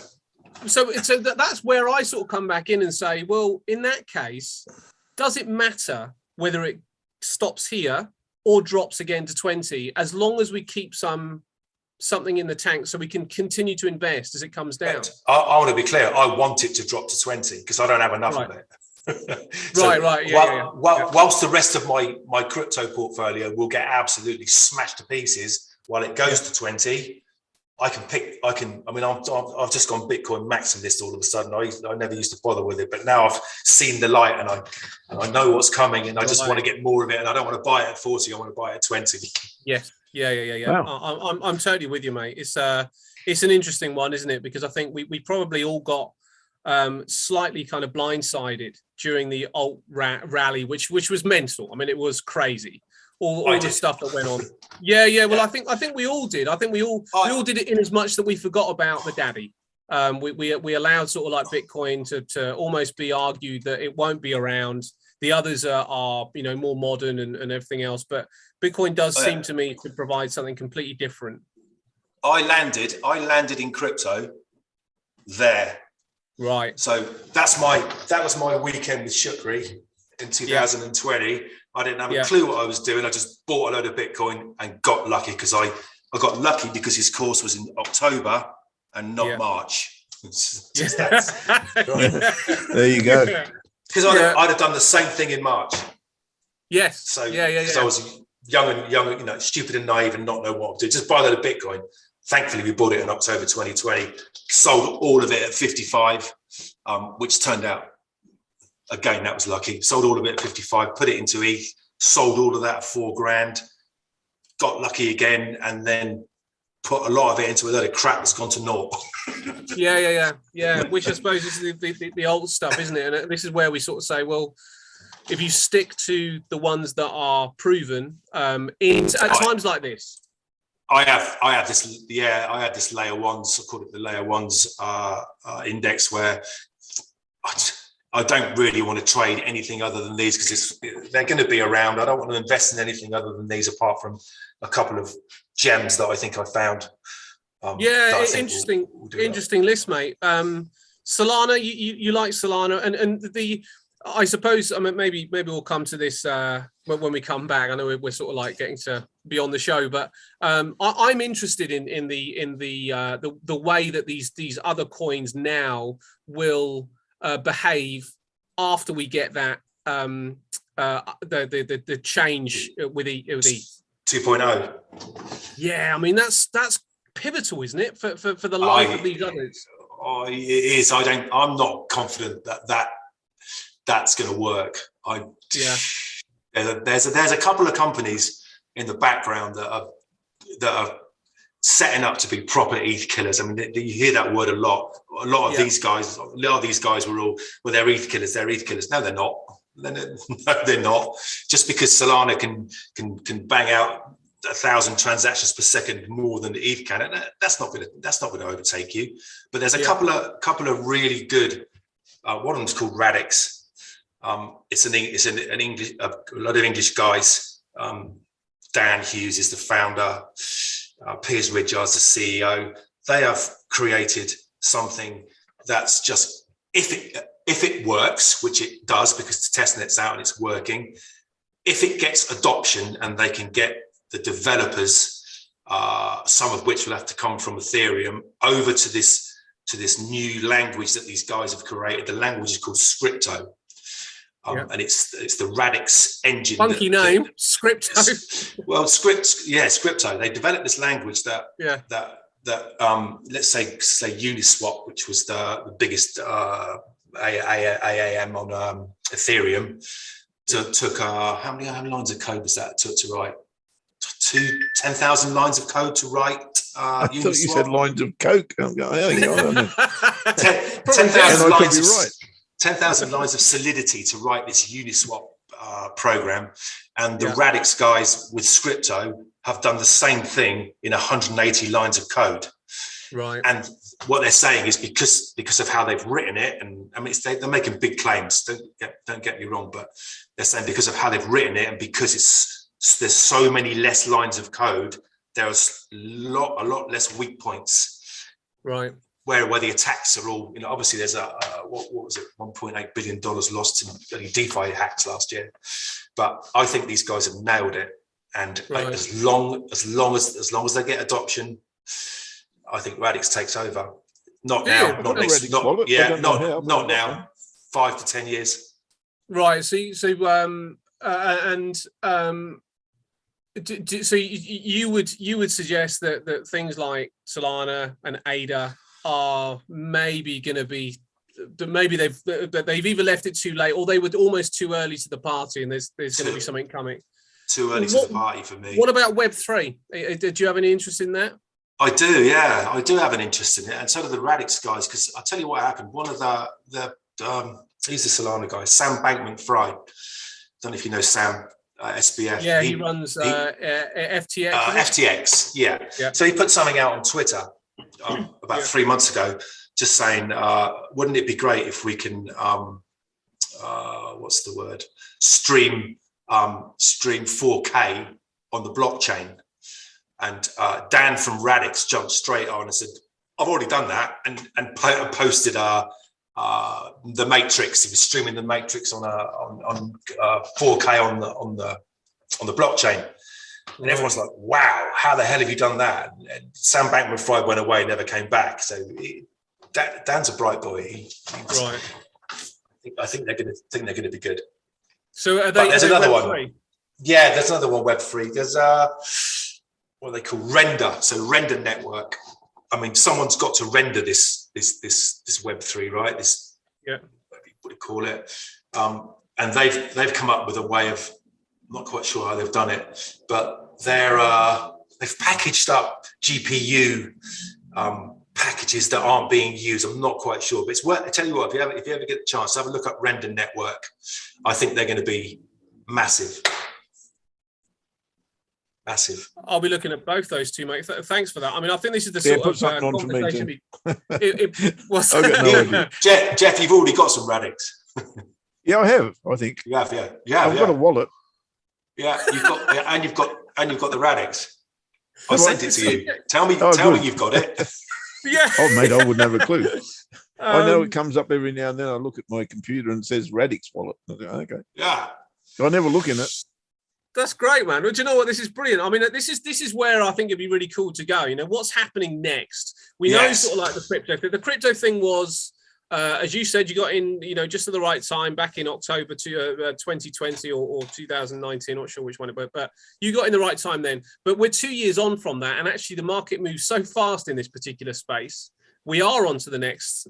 So that's where I sort of come back in and say, well, in that case, does it matter whether it stops here or drops again to 20, as long as we keep something in the tank so we can continue to invest as it comes down? I want to be clear. I want it to drop to 20 because I don't have enough of it. Whilst the rest of my crypto portfolio will get absolutely smashed to pieces while it goes to 20, I've just gone Bitcoin maximalist all of a sudden. I never used to bother with it, but now I've seen the light and I know what's coming, and I just want to get more of it, and I don't want to buy it at 40, I want to buy it at 20. Yes. Yeah. Wow. I'm totally with you, mate. It's an interesting one, isn't it? Because I think we probably all got slightly kind of blindsided during the alt rally, which was mental. I mean, it was crazy. All the stuff that went on. Yeah. Well, I think we all did. I think we all did it in as much that we forgot about the daddy. We allowed sort of like Bitcoin to almost be argued that it won't be around. The others are more modern and everything else. But Bitcoin does seem to me to provide something completely different. I landed in crypto there. Right. So that was my weekend with Shukri in 2020. I didn't have a clue what I was doing. I just bought a load of Bitcoin and got lucky because I got lucky because his course was in October and not March. There you go. Because I'd have done the same thing in March. Yes. So because I was young, stupid and naive and not know what to do. Just buy a load of Bitcoin. Thankfully, we bought it in October 2020. Sold all of it at 55, which turned out, again, that was lucky. Sold all of it at 55, put it into ETH, sold all of that at $4,000, got lucky again, and then put a lot of it into a load of crap that's gone to naught. Yeah. Which I suppose is the old stuff, isn't it? And this is where we sort of say, well, if you stick to the ones that are proven, at times like this. I had this layer ones, I call it the layer ones index, where I don't really want to trade anything other than these, because they're going to be around. I don't want to invest in anything other than these, apart from a couple of gems that I think I found. Interesting list, mate. Solana, you like Solana, and I suppose, I mean, maybe we'll come to this when we come back. I know we're sort of like getting to be on the show, but I'm interested in the way that these other coins now will behave after we get that the change with the 2.0. Yeah, I mean that's pivotal, isn't it, for the life of these others? It is. I'm not confident that's going to work. There's a couple of companies in the background that are setting up to be proper ETH killers. I mean, you hear that word a lot. A lot of these guys were they're ETH killers. They're ETH killers. No, they're not. No, they're not. Just because Solana can bang out 1,000 transactions per second more than the ETH can, that's not going to overtake you. But there's a couple of really good. One of them's called Radix. It's an English, a lot of English guys. Dan Hughes is the founder. Piers Ridgeard's the CEO. They have created something that's just, if it works, which it does because the testnet's out and it's working, if it gets adoption and they can get the developers, some of which will have to come from Ethereum, over to this new language that these guys have created. The language is called Scripto. And it's the Radix engine. Funky name, Scripto. Well, Scripto. They developed this language that let's say Uniswap, which was the biggest AAM on Ethereum, took how many lines of code was that to write? 10,000 lines of code to write. I thought you said lines of coke. I don't know. 10,000 lines of. Right. 10,000 lines of solidity to write this Uniswap program, and the Radix guys with Scripto have done the same thing in 180 lines of code. Right. And what they're saying is because of how they've written it, and I mean they're making big claims. Don't get me wrong, but they're saying because of how they've written it, and because there's so many less lines of code, there's a lot less weak points. Right. Where the attacks are all, obviously there's what was it, $1.8 billion lost in DeFi hacks last year, but I think these guys have nailed it. And as long as they get adoption, I think Radix takes over. Not now, not next, not now. 5 to 10 years. Right. So you would suggest that things like Solana and ADA are maybe going to be, maybe they've either left it too late or they were almost too early to the party, and there's going to be something coming. Too early to the party for me. What about Web3? Did you have any interest in that? I do, yeah. I do have an interest in it, and so do the Radix guys, because I'll tell you what happened. One of he's the Solana guy, Sam Bankman-Fried. I don't know if you know Sam, SBF. Yeah, he runs FTX. FTX, yeah. So he put something out on Twitter about 3 months ago, just saying, wouldn't it be great if we can, what's the word, stream 4K on the blockchain? And Dan from Radix jumped straight on and said, I've already done that, and posted the Matrix. He was streaming the Matrix on 4K on the blockchain. And everyone's like, wow, how the hell have you done that? And Sam Bankman-Fried went away, never came back. So Dan's a bright boy. Right. I think they're going to be good. So are they? There's another Web3? one. Yeah, there's another one, Web3. There's what they call Render. So Render Network. I mean, someone's got to render this Web3, right? This, what do you call it? And they've come up with a way of, I'm not quite sure how they've done it, but they're they've packaged up GPU packages that aren't being used. I'm not quite sure, but it's worth. I tell you what, if you ever get the chance, have a look up Render Network. I think they're going to be massive. Massive. I'll be looking at both those two, mate. Thanks for that. I mean, I think this is the sort of conversation. Jeff, you've already got some Radix. Yeah, I have. I think you have. I've got a wallet. Yeah, you've got the Radix. I sent it to you. Tell me you've got it. Yeah. Oh, mate, I wouldn't have a clue. I know it comes up every now and then. I look at my computer and it says Radix wallet. I go, okay. Yeah. I never look in it. That's great, man. Well, do you know what? This is brilliant. I mean, this is where I think it'd be really cool to go. You know, what's happening next? We know sort of like the crypto thing. The crypto thing was, as you said, you got in, you know, just at the right time back in October to 2020 or 2019. Not sure which one, but you got in the right time then. But we're 2 years on from that, and actually the market moves so fast in this particular space. We are on to the next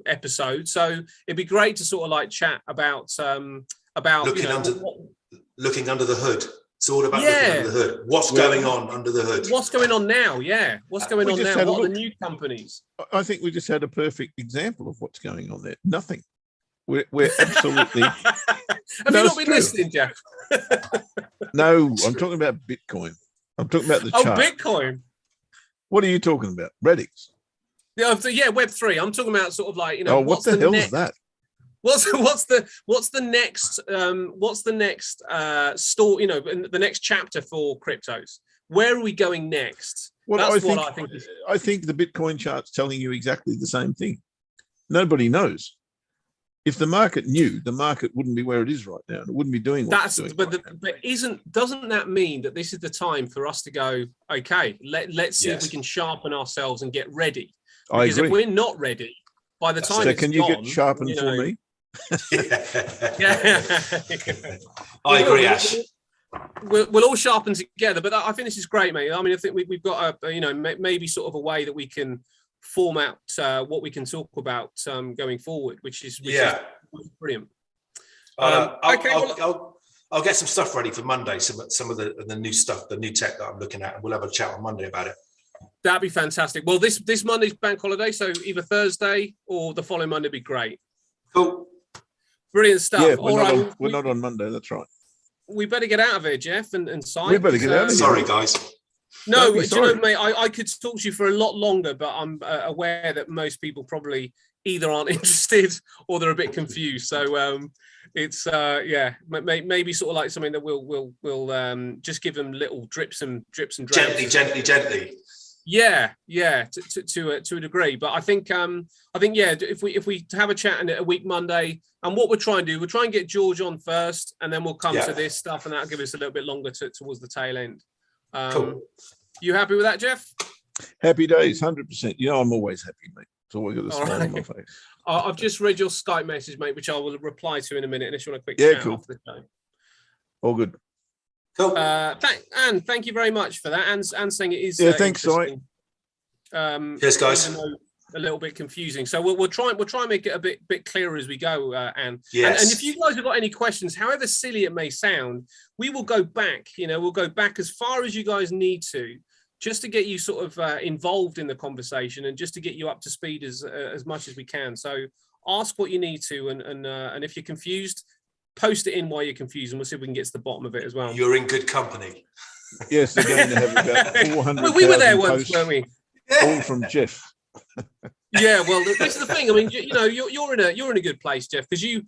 episode, so it'd be great to sort of like chat about looking under the hood. It's all about looking under the hood. What's going on under the hood? What's going on now? Yeah. What's going on now? What are the new companies? I think we just had a perfect example of what's going on there. Nothing. We're absolutely. Have you not been listening, Jeff? No, I'm talking about Bitcoin. I'm talking about the chart. Bitcoin. What are you talking about? Radix. Yeah, Web3. I'm talking about sort of like, you know. Oh, what the hell is that? What's the next store? You know, the next chapter for cryptos. Where are we going next? I think the Bitcoin chart's telling you exactly the same thing. Nobody knows. If the market knew, the market wouldn't be where it is right now. It wouldn't be doing what it's doing. Doesn't that mean that this is the time for us to go? Okay, let's see if we can sharpen ourselves and get ready. Because if we're not ready, by the time so can you get sharpened for me? Yeah. I agree, Ash. We'll all sharpen together, but I think this is great, mate. I mean, I think we've got maybe sort of a way that we can format what we can talk about going forward, which is brilliant. I'll get some stuff ready for Monday. Some of the new stuff, the new tech that I'm looking at, and we'll have a chat on Monday about it. That'd be fantastic. Well, this Monday's bank holiday, so either Thursday or the following Monday would be great. Cool. Brilliant stuff. Yeah, we're not on Monday. That's right. We better get out of here, Jeff, and sign. We better get out of here. Sorry, guys. No, do you know, mate, I could talk to you for a lot longer, but I'm aware that most people probably either aren't interested or they're a bit confused. So it's maybe sort of like something that we'll just give them little drips and drabs. Gently. Yeah, to a degree. But I think if we have a chat in a week Monday, and what we'll try and do, we'll try and get George on first, and then we'll come to this stuff, and that'll give us a little bit longer towards the tail end. Cool. You happy with that, Jeff? Happy days, 100%. You know, I'm always happy, mate. It's always got a smile on my face. I've just read your Skype message, mate, which I will reply to in a minute. Unless you want a quick chat after the show. All good. Cool. Anne, thank you very much for that. Anne's saying it is. Thanks, sorry. Yes, guys. A little bit confusing, so we'll try and make it a bit clearer as we go, Anne. Yes. And if you guys have got any questions, however silly it may sound, we will go back. You know, we'll go back as far as you guys need to, just to get you sort of involved in the conversation and just to get you up to speed as much as we can. So ask what you need to, and if you're confused, post it in while you're confused, and we'll see if we can get to the bottom of it as well. You're in good company. Yes, they're going to have about 400. We were there once, weren't we? All from Jeff. Yeah, well, this is the thing. I mean, you know, you're in a good place, Jeff, because you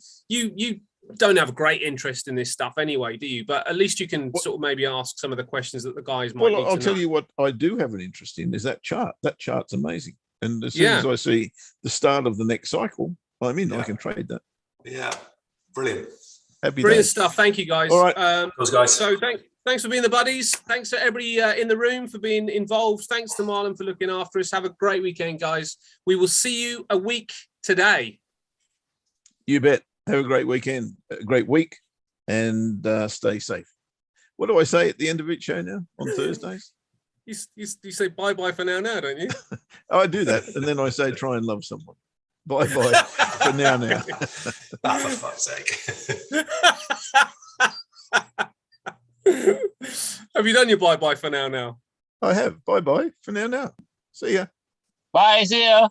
don't have a great interest in this stuff anyway, do you? But at least you can sort of maybe ask some of the questions that the guys might. Well, I'll tell you what I do have an interest in is that chart. That chart's amazing, and as soon as I see the start of the next cycle, I'm in. I can trade that. Yeah, brilliant. Brilliant stuff. Thank you, guys. All right, those guys. So thanks for being the buddies. Thanks to everybody in the room for being involved. Thanks to Marlon for looking after us. Have a great weekend, guys. We will see you a week today. You bet. Have a great weekend, a great week, and stay safe. What do I say at the end of each show now on Thursdays? You say bye-bye for now, don't you? Oh, I do that, and then I say try and love someone. Bye-bye for now. Oh, for fuck's sake. Have you done your bye-bye for now? I have. Bye-bye for now. See ya. Bye, see ya.